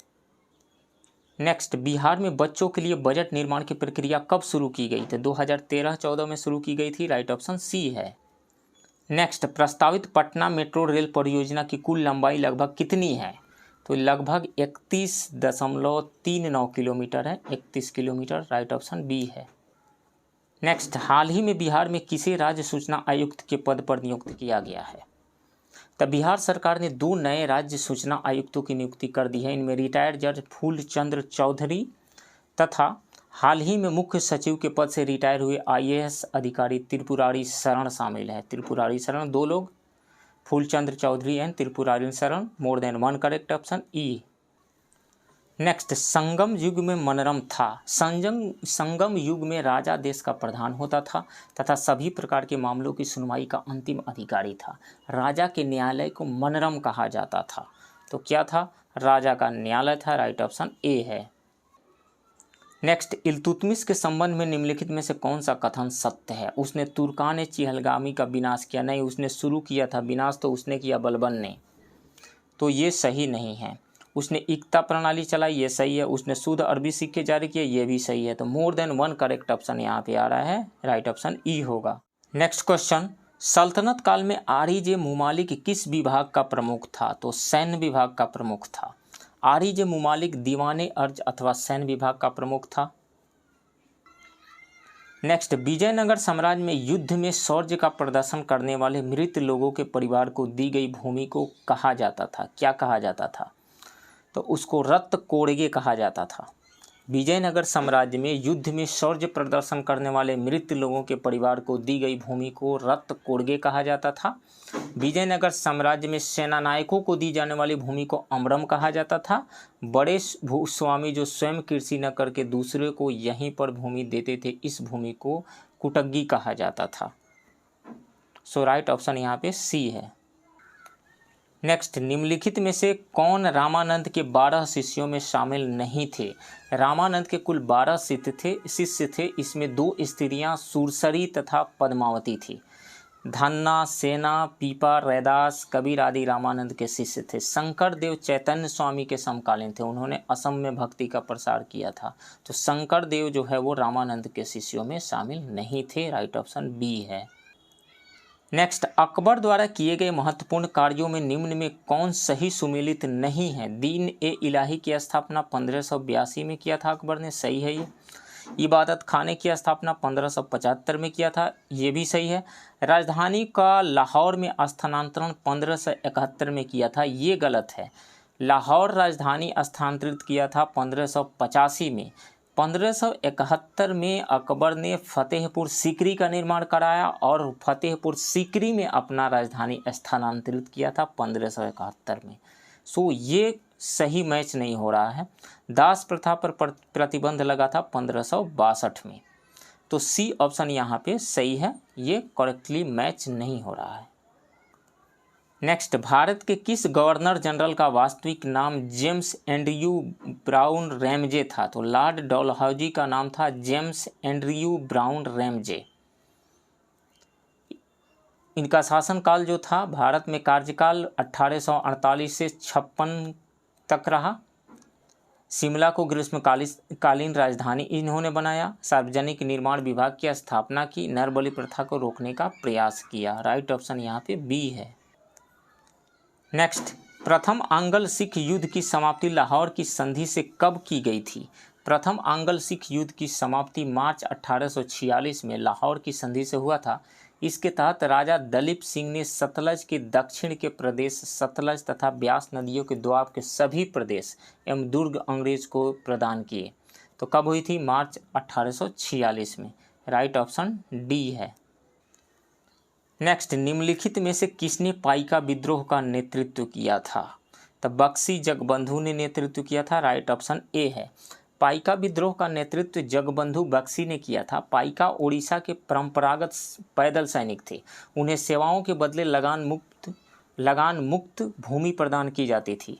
नेक्स्ट, बिहार में बच्चों के लिए बजट निर्माण की प्रक्रिया कब शुरू की गई? तो 2013-14 में शुरू की गई थी। राइट ऑप्शन सी है। नेक्स्ट, प्रस्तावित पटना मेट्रो रेल परियोजना की कुल लंबाई लगभग कितनी है? तो लगभग 31.39 किलोमीटर है, 31 किलोमीटर। राइट ऑप्शन बी है। नेक्स्ट, हाल ही में बिहार में किसे राज्य सूचना आयुक्त के पद पर नियुक्त किया गया है? तब बिहार सरकार ने 2 नए राज्य सूचना आयुक्तों की नियुक्ति कर दी है। इनमें रिटायर्ड जज फूलचंद्र चौधरी तथा हाल ही में मुख्य सचिव के पद से रिटायर हुए IAS अधिकारी त्रिपुरारी शरण शामिल है। त्रिपुरारी शरण 2 लोग, Phoolchandra Chaudhary and Tripurari Sharan, more than 1 correct option E. Next, संगम युग में मनरम था। संगम युग में राजा देश का प्रधान होता था तथा सभी प्रकार के मामलों की सुनवाई का अंतिम अधिकारी था। राजा के न्यायालय को मनरम कहा जाता था। तो क्या था? राजा का न्यायालय था। राइट ऑप्शन ए है। नेक्स्ट, इल्तुतमिश के संबंध में निम्नलिखित में से कौन सा कथन सत्य है? उसने तुर्कान चिहलगामी का विनाश किया। नहीं, उसने शुरू किया था विनाश, तो उसने किया बलबन ने। तो ये सही नहीं है। उसने इक्ता प्रणाली चलाई, ये सही है। उसने शुद्ध अरबी सिक्के जारी किए, ये भी सही है। तो मोर देन 1 करेक्ट ऑप्शन यहाँ पे आ रहा है। राइट ऑप्शन ई होगा। नेक्स्ट क्वेश्चन, सल्तनत काल में आरिज मुमालिक किस विभाग का प्रमुख था? तो सैन्य विभाग का प्रमुख था। आरिज मुमालिक दीवाने अर्ज अथवा सैन्य विभाग का प्रमुख था। नेक्स्ट, विजयनगर साम्राज्य में युद्ध में शौर्य का प्रदर्शन करने वाले मृत लोगों के परिवार को दी गई भूमि को कहा जाता था? क्या कहा जाता था? तो उसको रक्त कोड़गे कहा जाता था। विजयनगर साम्राज्य में युद्ध में शौर्य प्रदर्शन करने वाले मृत लोगों के परिवार को दी गई भूमि को रक्त कोड़गे कहा जाता था। विजयनगर साम्राज्य में सेनानायकों को दी जाने वाली भूमि को अमरम कहा जाता था। बड़े भूस्वामी जो स्वयं कृषि न करके दूसरे को यहीं पर भूमि देते थे, इस भूमि को कुटग्गी कहा जाता था। सो राइट ऑप्शन यहाँ पे सी है। नेक्स्ट, निम्नलिखित में से कौन रामानंद के 12 शिष्यों में शामिल नहीं थे? रामानंद के कुल 12 शिष्य थे। इसमें 2 स्त्रियां सुरसरी तथा पद्मावती थी। धन्ना, सेना, पीपा, रैदास, कबीर आदि रामानंद के शिष्य थे। शंकर देव चैतन्य स्वामी के समकालीन थे। उन्होंने असम में भक्ति का प्रसार किया था। तो शंकर देव जो है वो रामानंद के शिष्यों में शामिल नहीं थे। राइट ऑप्शन बी है। नेक्स्ट, अकबर द्वारा किए गए महत्वपूर्ण कार्यों में निम्न में कौन सही सुमेलित नहीं है? दीन ए इलाही की स्थापना 1582 में किया था अकबर ने, सही है ये। इबादत खाने की स्थापना 1575 में किया था, ये भी सही है। राजधानी का लाहौर में स्थानांतरण 1571 में किया था, ये गलत है। लाहौर राजधानी स्थानांतरित किया था 1585 में। 1571 में अकबर ने फतेहपुर सीकरी का निर्माण कराया और फतेहपुर सीकरी में अपना राजधानी स्थानांतरित किया था 1571 में। सो ये सही मैच नहीं हो रहा है। दास प्रथा पर प्रतिबंध लगा था 1562 में। तो सी ऑप्शन यहाँ पे सही है, ये करेक्टली मैच नहीं हो रहा है। नेक्स्ट, भारत के किस गवर्नर जनरल का वास्तविक नाम जेम्स एंड्रयू ब्राउन रैमजे था? तो लॉर्ड डलहौजी का नाम था जेम्स एंड्रयू ब्राउन रैमजे। इनका शासनकाल जो था, भारत में कार्यकाल 1848 से 56 तक रहा। शिमला को ग्रीष्मकालीन राजधानी इन्होंने बनाया। सार्वजनिक निर्माण विभाग की स्थापना की। नरबलि प्रथा को रोकने का प्रयास किया। राइट ऑप्शन यहाँ पे बी है। नेक्स्ट, प्रथम आंग्ल सिख युद्ध की समाप्ति लाहौर की संधि से कब की गई थी? प्रथम आंग्ल सिख युद्ध की समाप्ति मार्च 1846 में लाहौर की संधि से हुआ था। इसके तहत राजा दलीप सिंह ने सतलज के दक्षिण के प्रदेश, सतलज तथा ब्यास नदियों के दोआब के सभी प्रदेश एवं दुर्ग अंग्रेज को प्रदान किए। तो कब हुई थी? मार्च 1846 में। राइट ऑप्शन डी है। नेक्स्ट, निम्नलिखित में से किसने पाइका विद्रोह का नेतृत्व किया था? तो बक्सी जगबंधु ने नेतृत्व किया था। राइट ऑप्शन ए है। पाइका विद्रोह का नेतृत्व जगबंधु बक्सी ने किया था। पाइका ओडिशा के परंपरागत पैदल सैनिक थे। उन्हें सेवाओं के बदले लगान मुक्त भूमि प्रदान की जाती थी।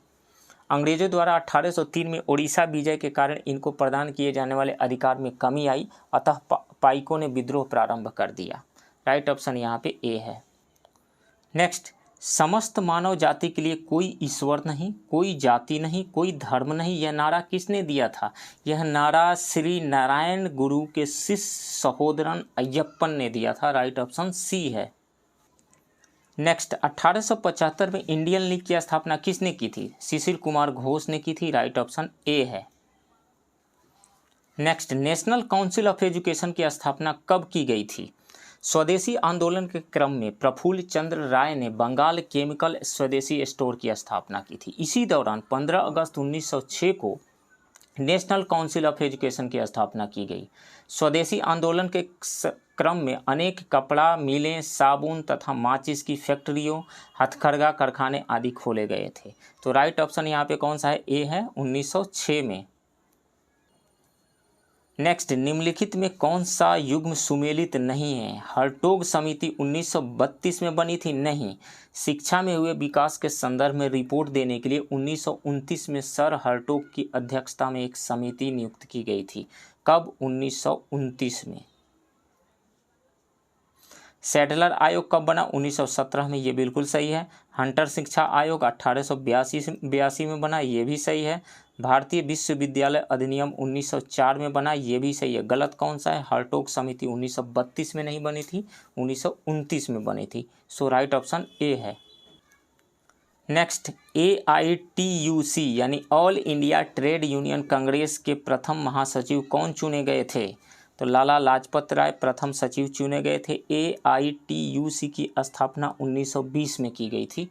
अंग्रेजों द्वारा 1803 में ओडिशा विजय के कारण इनको प्रदान किए जाने वाले अधिकार में कमी आई, अतः पाइकों ने विद्रोह प्रारंभ कर दिया। राइट ऑप्शन यहाँ पे ए है। नेक्स्ट, समस्त मानव जाति के लिए कोई ईश्वर नहीं, कोई जाति नहीं, कोई धर्म नहीं, यह नारा किसने दिया था? यह नारा श्री नारायण गुरु के शिष्य सहोदरन अय्यप्पन ने दिया था। राइट ऑप्शन सी है। नेक्स्ट, 1875 में इंडियन लीग की स्थापना किसने की थी? शिशिर कुमार घोष ने की थी। राइट ऑप्शन ए है। Next, national council of education की स्थापना कब की गई थी? स्वदेशी आंदोलन के क्रम में प्रफुल्ल चंद्र राय ने बंगाल केमिकल स्वदेशी स्टोर की स्थापना की थी। इसी दौरान 15 अगस्त 1906 को नेशनल काउंसिल ऑफ एजुकेशन की स्थापना की गई। स्वदेशी आंदोलन के क्रम में अनेक कपड़ा मिलें, साबुन तथा माचिस की फैक्ट्रियों, हथकरघा कारखाने आदि खोले गए थे। तो राइट ऑप्शन यहाँ पे कौन सा है? ए है, 1906 में। नेक्स्ट, निम्नलिखित में कौन सा युग्म सुमेलित नहीं है? हर्टोग समिति 1932 में बनी थी? नहीं। शिक्षा में हुए विकास के संदर्भ में रिपोर्ट देने के लिए 1929 में सर हर्टोग की अध्यक्षता में एक समिति नियुक्त की गई थी। कब? 1929 में। सैडलर आयोग कब बना? 1917 में, ये बिल्कुल सही है। हंटर शिक्षा आयोग 1882 में बना, ये भी सही है। भारतीय विश्वविद्यालय अधिनियम 1904 में बना, ये भी सही है। गलत कौन सा है? हर्टोग समिति 1932 में नहीं बनी थी, 1929 में बनी थी। सो राइट ऑप्शन ए है। नेक्स्ट, AITUC यानी all India trade union Congress के प्रथम महासचिव कौन चुने गए थे? तो लाला लाजपत राय प्रथम सचिव चुने गए थे। AITUC की स्थापना 1920 में की गई थी।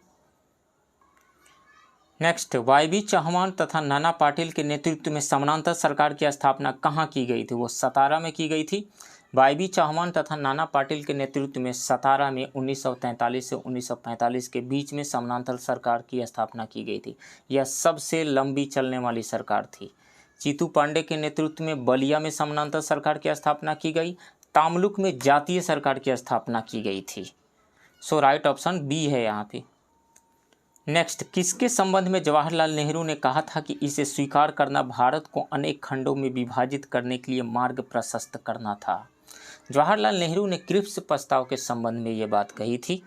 नेक्स्ट, YB चौहान तथा नाना पाटिल के नेतृत्व में समानांतर सरकार की स्थापना कहाँ की गई थी? वो सतारा में की गई थी। YB चौहान तथा नाना पाटिल के नेतृत्व में सतारा में 1943 से 1945 के बीच में समानांतर सरकार की स्थापना की गई थी। यह सबसे लंबी चलने वाली सरकार थी। चीतू पांडे के नेतृत्व में बलिया में समानांतर सरकार की स्थापना की गई। तामलुक में जातीय सरकार की स्थापना की गई थी। सो राइट ऑप्शन बी है यहाँ पे। नेक्स्ट, किसके संबंध में जवाहरलाल नेहरू ने कहा था कि इसे स्वीकार करना भारत को अनेक खंडों में विभाजित करने के लिए मार्ग प्रशस्त करना था? जवाहरलाल नेहरू ने क्रिप्स प्रस्ताव के संबंध में ये बात कही थी।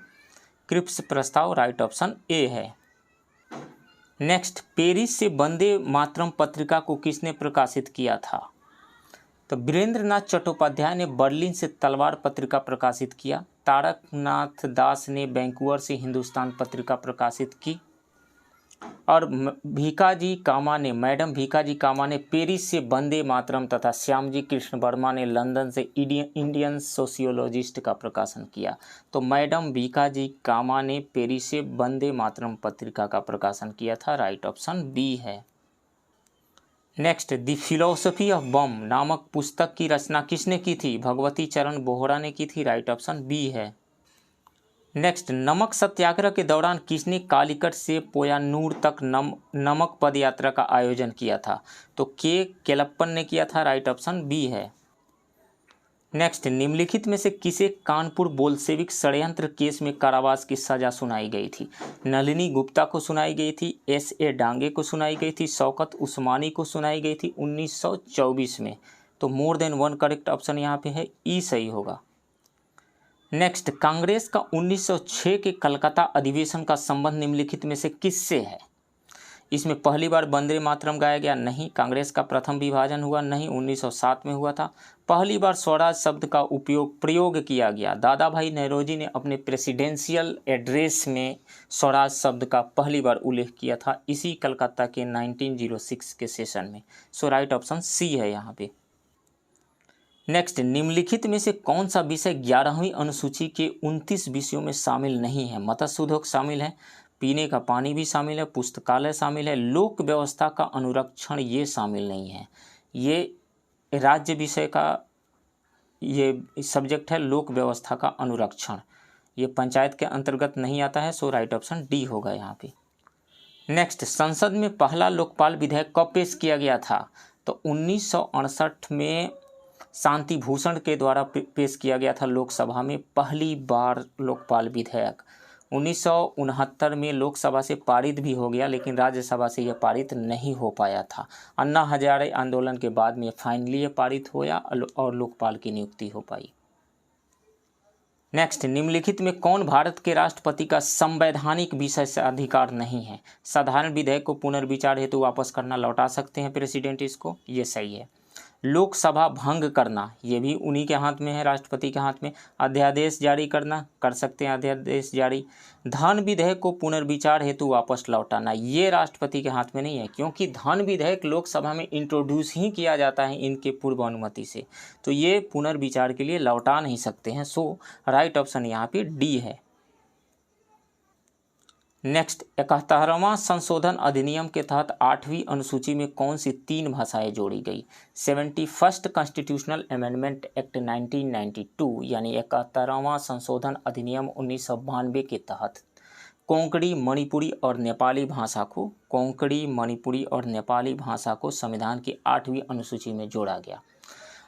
क्रिप्स प्रस्ताव, राइट ऑप्शन ए है। नेक्स्ट, पेरिस से वंदे मातरम पत्रिका को किसने प्रकाशित किया था? तो वीरेंद्रनाथ चट्टोपाध्याय ने बर्लिन से तलवार पत्रिका प्रकाशित किया। तारकनाथ दास ने वैंकूवर से हिंदुस्तान पत्रिका प्रकाशित की। और भीकाजी कामा ने, मैडम भीकाजी कामा ने पेरिस से वंदे मातरम तथा श्यामजी कृष्ण वर्मा ने लंदन से इंडियन सोशियोलॉजिस्ट का प्रकाशन किया। तो मैडम भीकाजी कामा ने पेरिस से वंदे मातरम पत्रिका का प्रकाशन किया था। राइट ऑप्शन बी है। नेक्स्ट, द फिलोसफी ऑफ बम नामक पुस्तक की रचना किसने की थी? भगवती चरण बोहरा ने की थी। राइट ऑप्शन बी है। नेक्स्ट, नमक सत्याग्रह के दौरान किसने कालीकट से पोयानूर तक नमक पद यात्रा का आयोजन किया था? तो के केलप्पन ने किया था। राइट ऑप्शन बी है। नेक्स्ट, निम्नलिखित में से किसे कानपुर बोल्शेविक षड्यंत्र केस में कारावास की सजा सुनाई गई थी? नलिनी गुप्ता को सुनाई गई थी, S.A. डांगे को सुनाई गई थी, शौकत उस्मानी को सुनाई गई थी 1924 में। तो मोर देन वन करेक्ट ऑप्शन यहाँ पे है, ई सही होगा। नेक्स्ट, कांग्रेस का 1906 के कलकत्ता अधिवेशन का संबंध निम्नलिखित में से किससे है? इसमें पहली बार वंदे मातरम गाया गया? नहीं। कांग्रेस का प्रथम विभाजन हुआ? नहीं, 1907 में हुआ था। पहली बार स्वराज शब्द का प्रयोग किया गया? दादा भाई नौरोजी ने अपने प्रेसिडेंशियल एड्रेस में स्वराज शब्द का पहली बार उल्लेख किया था, इसी कलकत्ता के 1906 के सेशन में। सो राइट ऑप्शन सी है यहाँ पे। नेक्स्ट, निम्नलिखित में से कौन सा विषय 11वीं अनुसूची के 29 विषयों में शामिल नहीं है? मत्स्य उद्योग शामिल है, पीने का पानी भी शामिल है, पुस्तकालय शामिल है, लोक व्यवस्था का अनुरक्षण ये शामिल नहीं है। ये राज्य विषय का ये सब्जेक्ट है, लोक व्यवस्था का अनुरक्षण। ये पंचायत के अंतर्गत नहीं आता है। सो राइट ऑप्शन डी होगा यहाँ पे। नेक्स्ट, संसद में पहला लोकपाल विधेयक कब पेश किया गया था? तो 1968 में शांति भूषण के द्वारा पेश किया गया था लोकसभा में पहली बार लोकपाल विधेयक। 1969 में लोकसभा से पारित भी हो गया, लेकिन राज्यसभा से यह पारित नहीं हो पाया था। अन्ना हजारे आंदोलन के बाद में फाइनली यह पारित होया और लोकपाल की नियुक्ति हो पाई। नेक्स्ट, निम्नलिखित में कौन भारत के राष्ट्रपति का संवैधानिक विषय से अधिकार नहीं है? साधारण विधेयक को पुनर्विचार हेतु वापस करना, लौटा सकते हैं प्रेसिडेंट इसको, ये सही है। लोकसभा भंग करना, ये भी उन्हीं के हाथ में है, राष्ट्रपति के हाथ में। अध्यादेश जारी करना, कर सकते हैं अध्यादेश जारी। धन विधेयक को पुनर्विचार हेतु वापस लौटाना, ये राष्ट्रपति के हाथ में नहीं है, क्योंकि धन विधेयक लोकसभा में इंट्रोड्यूस ही किया जाता है इनके पूर्व अनुमति से, तो ये पुनर्विचार के लिए लौटा नहीं सकते हैं। सो राइट ऑप्शन यहाँ पे डी है। नेक्स्ट, 71वां संशोधन अधिनियम के तहत 8वीं अनुसूची में कौन सी 3 भाषाएं जोड़ी गई? 71st कॉन्स्टिट्यूशनल अमेंडमेंट एक्ट 1992 यानी 71वां संशोधन अधिनियम 1992 के तहत कोंकणी, मणिपुरी और नेपाली भाषा को संविधान की 8वीं अनुसूची में जोड़ा गया।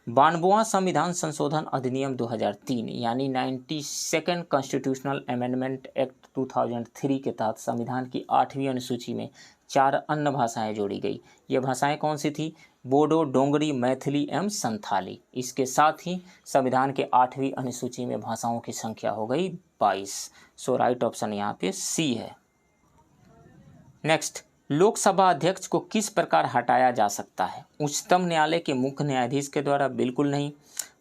92वां संविधान संशोधन अधिनियम 2003 यानी 92nd कॉन्स्टिट्यूशनल अमेंडमेंट एक्ट 2003 के तहत संविधान की 8वीं अनुसूची में 4 अन्य भाषाएं जोड़ी गई। ये भाषाएं कौन सी थी? बोडो, डोंगरी, मैथिली एवं संथाली। इसके साथ ही संविधान के 8वीं अनुसूची में भाषाओं की संख्या हो गई 22। सो राइट ऑप्शन यहाँ पे सी है। नेक्स्ट, लोकसभा अध्यक्ष को किस प्रकार हटाया जा सकता है? उच्चतम न्यायालय के मुख्य न्यायाधीश के द्वारा? बिल्कुल नहीं।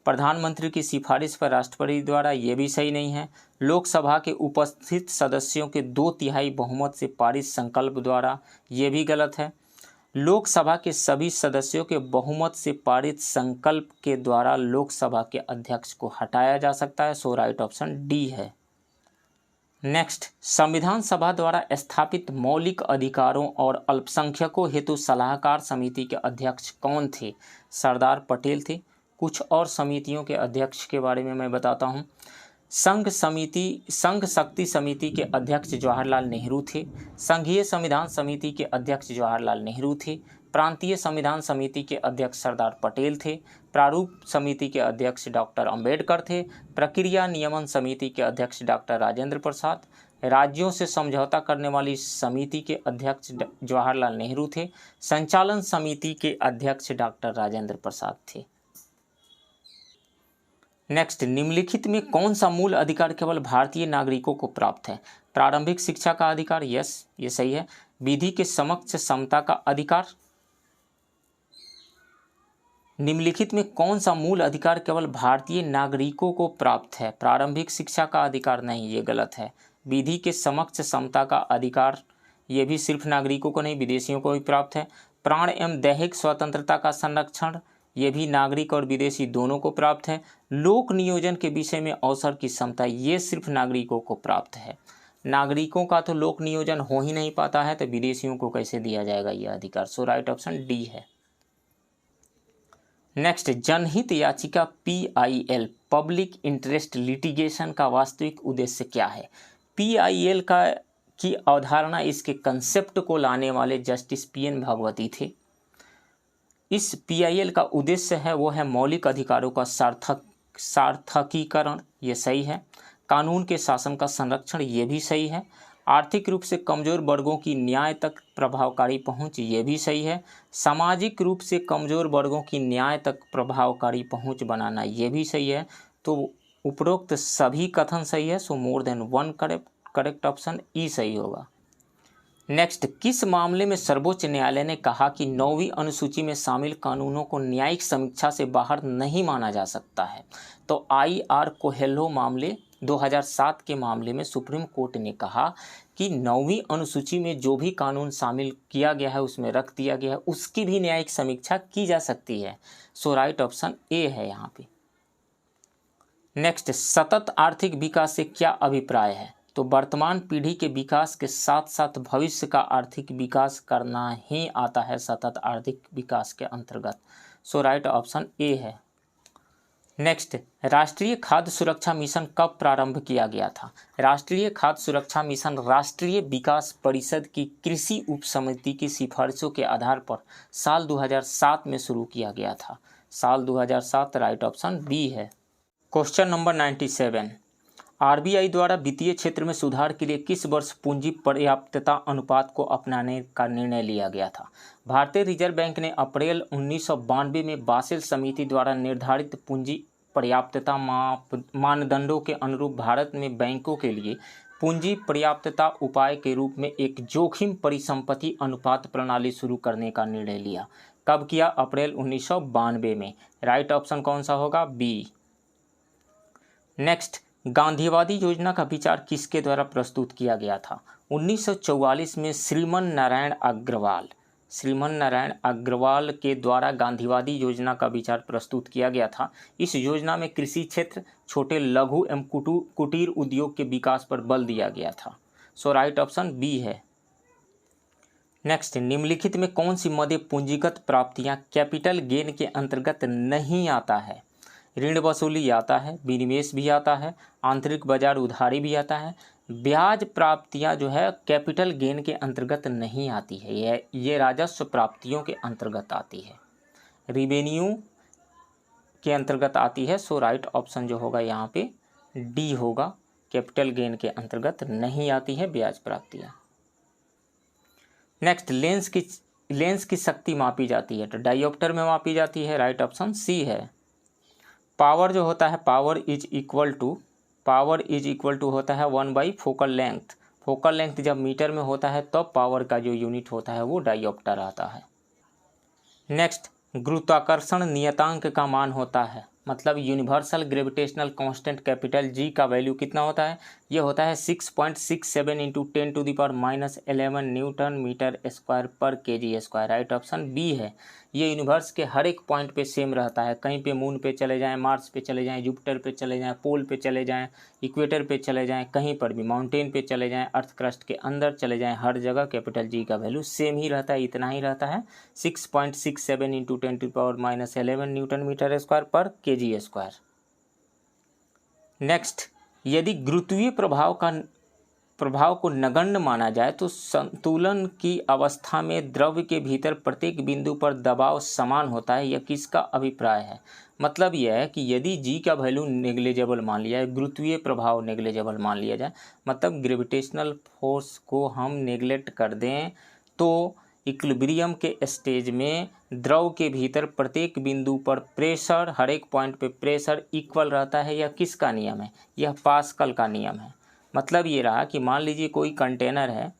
प्रधानमंत्री की सिफारिश पर राष्ट्रपति द्वारा? ये भी सही नहीं है। लोकसभा के उपस्थित सदस्यों के 2/3 बहुमत से पारित संकल्प द्वारा? ये भी गलत है। लोकसभा के सभी सदस्यों के बहुमत से पारित संकल्प के द्वारा लोकसभा के अध्यक्ष को हटाया जा सकता है। सो राइट ऑप्शन डी है। नेक्स्ट, संविधान सभा द्वारा स्थापित मौलिक अधिकारों और अल्पसंख्यकों हेतु सलाहकार समिति के अध्यक्ष कौन थे? सरदार पटेल थे। कुछ और समितियों के अध्यक्ष के बारे में मैं बताता हूँ। संघ शक्ति समिति के अध्यक्ष जवाहरलाल नेहरू थे। संघीय संविधान समिति के अध्यक्ष जवाहरलाल नेहरू थे। प्रांतीय संविधान समिति के अध्यक्ष सरदार पटेल थे। प्रारूप समिति के अध्यक्ष डॉक्टर अंबेडकर थे। प्रक्रिया नियमन समिति के अध्यक्ष डॉक्टर राजेंद्र प्रसाद। राज्यों से समझौता करने वाली समिति के अध्यक्ष जवाहरलाल नेहरू थे। संचालन समिति के अध्यक्ष डॉक्टर राजेंद्र प्रसाद थे। नेक्स्ट, निम्नलिखित में कौन सा मूल अधिकार केवल भारतीय नागरिकों को प्राप्त है? प्रारंभिक शिक्षा का अधिकार? यस, ये सही है। विधि के समक्ष समता का अधिकार? निम्नलिखित में कौन सा मूल अधिकार केवल भारतीय नागरिकों को प्राप्त है? प्रारंभिक शिक्षा का अधिकार? नहीं, ये गलत है। विधि के समक्ष समता का अधिकार ये भी सिर्फ नागरिकों को नहीं विदेशियों को भी प्राप्त है। प्राण एवं दैहिक स्वतंत्रता का संरक्षण, ये भी नागरिक और विदेशी दोनों को प्राप्त है। लोक नियोजन के विषय में अवसर की क्षमता, ये सिर्फ नागरिकों को प्राप्त है। नागरिकों का तो लोक नियोजन हो ही नहीं पाता है, तो विदेशियों को कैसे दिया जाएगा यह अधिकार। सो राइट ऑप्शन डी है। नेक्स्ट, जनहित याचिका PIL पब्लिक इंटरेस्ट लिटिगेशन का वास्तविक उद्देश्य क्या है। PIL की अवधारणा, इसके कंसेप्ट को लाने वाले जस्टिस PN भागवती थे। इस PIL का उद्देश्य है वो है मौलिक अधिकारों का सार्थकीकरण, ये सही है। कानून के शासन का संरक्षण, ये भी सही है। आर्थिक रूप से कमज़ोर वर्गों की न्याय तक प्रभावकारी पहुंच, ये भी सही है। सामाजिक रूप से कमज़ोर वर्गों की न्याय तक प्रभावकारी पहुंच बनाना, ये भी सही है। तो उपरोक्त सभी कथन सही है। So more than one correct option E सही होगा। नेक्स्ट, किस मामले में सर्वोच्च न्यायालय ने कहा कि 9वीं अनुसूची में शामिल कानूनों को न्यायिक समीक्षा से बाहर नहीं माना जा सकता है। तो IR कोहेल्हो मामले 2007 के मामले में सुप्रीम कोर्ट ने कहा कि 9वीं अनुसूची में जो भी कानून शामिल किया गया है, उसमें रख दिया गया है, उसकी भी न्यायिक समीक्षा की जा सकती है। सो राइट ऑप्शन ए है यहाँ पे। नेक्स्ट, सतत आर्थिक विकास से क्या अभिप्राय है। तो वर्तमान पीढ़ी के विकास के साथ साथ भविष्य का आर्थिक विकास करना ही आता है सतत आर्थिक विकास के अंतर्गत। सो राइट ऑप्शन ए है। नेक्स्ट, राष्ट्रीय खाद्य सुरक्षा मिशन कब प्रारंभ किया गया था। राष्ट्रीय खाद्य सुरक्षा मिशन राष्ट्रीय विकास परिषद की कृषि उप समिति की सिफारिशों के आधार पर साल 2007 में शुरू किया गया था। साल 2007 राइट ऑप्शन बी है। क्वेश्चन नंबर 97, RBI द्वारा वित्तीय क्षेत्र में सुधार के लिए किस वर्ष पूंजी पर्याप्तता अनुपात को अपनाने का निर्णय लिया गया था। भारतीय रिजर्व बैंक ने अप्रैल 1992 में बासेल समिति द्वारा निर्धारित पूंजी पर्याप्तता मानदंडों के अनुरूप भारत में बैंकों के लिए पूंजी पर्याप्तता उपाय के रूप में एक जोखिम परिसंपत्ति अनुपात प्रणाली शुरू करने का निर्णय लिया। कब किया? अप्रैल 1992 में। राइट ऑप्शन कौन सा होगा? बी। नेक्स्ट, गांधीवादी योजना का विचार किसके द्वारा प्रस्तुत किया गया था। 1944 में श्रीमन नारायण अग्रवाल के द्वारा गांधीवादी योजना का विचार प्रस्तुत किया गया था। इस योजना में कृषि क्षेत्र, छोटे लघु एवं कुटीर उद्योग के विकास पर बल दिया गया था। सो राइट ऑप्शन बी है। नेक्स्ट, निम्नलिखित में कौन सी मध्य पूंजीगत प्राप्तियां कैपिटल गेन के अंतर्गत नहीं आता है। ऋण वसूली आता है, विनिवेश भी आता है, आंतरिक बाजार उधारी भी आता है। ब्याज प्राप्तियां जो है कैपिटल गेन के अंतर्गत नहीं आती है, ये राजस्व प्राप्तियों के अंतर्गत आती है, रिवेन्यू के अंतर्गत आती है। सो राइट ऑप्शन जो होगा यहाँ पे डी होगा, कैपिटल गेन के अंतर्गत नहीं आती है ब्याज प्राप्तियां। नेक्स्ट, लेंस की शक्ति मापी जाती है तो डायोप्टर में मापी जाती है। राइट ऑप्शन सी है। पावर जो होता है, पावर इज इक्वल टू होता है 1/, फोकल लेंथ। फोकल लेंथ जब मीटर में होता है तब पावर का जो यूनिट होता है वो डायोप्टर आता है। नेक्स्ट, गुरुत्वाकर्षण नियतांक का मान होता है, मतलब universal gravitational constant capital G का वैल्यू कितना होता है। ये होता है 6.67 × 10⁻11 न्यूटन मीटर स्क्वायर पर kg square. Right option B है। ये यूनिवर्स के हर एक पॉइंट पे सेम रहता है। कहीं पे मून पे चले जाएं, मार्स पे चले जाएं, जुपिटर पे चले जाएं, पोल पे चले जाएं, इक्वेटर पे चले जाएं, कहीं पर भी माउंटेन पे चले जाएं, अर्थ क्रस्ट के अंदर चले जाएं, हर जगह कैपिटल जी का वैल्यू सेम ही रहता है, इतना ही रहता है 6.67 × 10⁻11 न्यूटन मीटर स्क्वायर पर kg स्क्वायर। नेक्स्ट, यदि गुरुत्वीय प्रभाव को नगण्य माना जाए तो संतुलन की अवस्था में द्रव्य के भीतर प्रत्येक बिंदु पर दबाव समान होता है, यह किसका अभिप्राय है। मतलब यह है कि यदि जी का वैल्यू नेग्लिजिबल मान लिया जाए, गुरुत्वीय प्रभाव नेग्लिजिबल मान लिया जाए, मतलब ग्रेविटेशनल फोर्स को हम नेग्लेक्ट कर दें, तो इक्विलिब्रियम के स्टेज में द्रव के भीतर प्रत्येक बिंदु पर प्रेशर, हर एक पॉइंट पे प्रेशर इक्वल रहता है। यह किसका नियम है? यह पास्कल का नियम है। मतलब ये रहा कि मान लीजिए कोई कंटेनर है,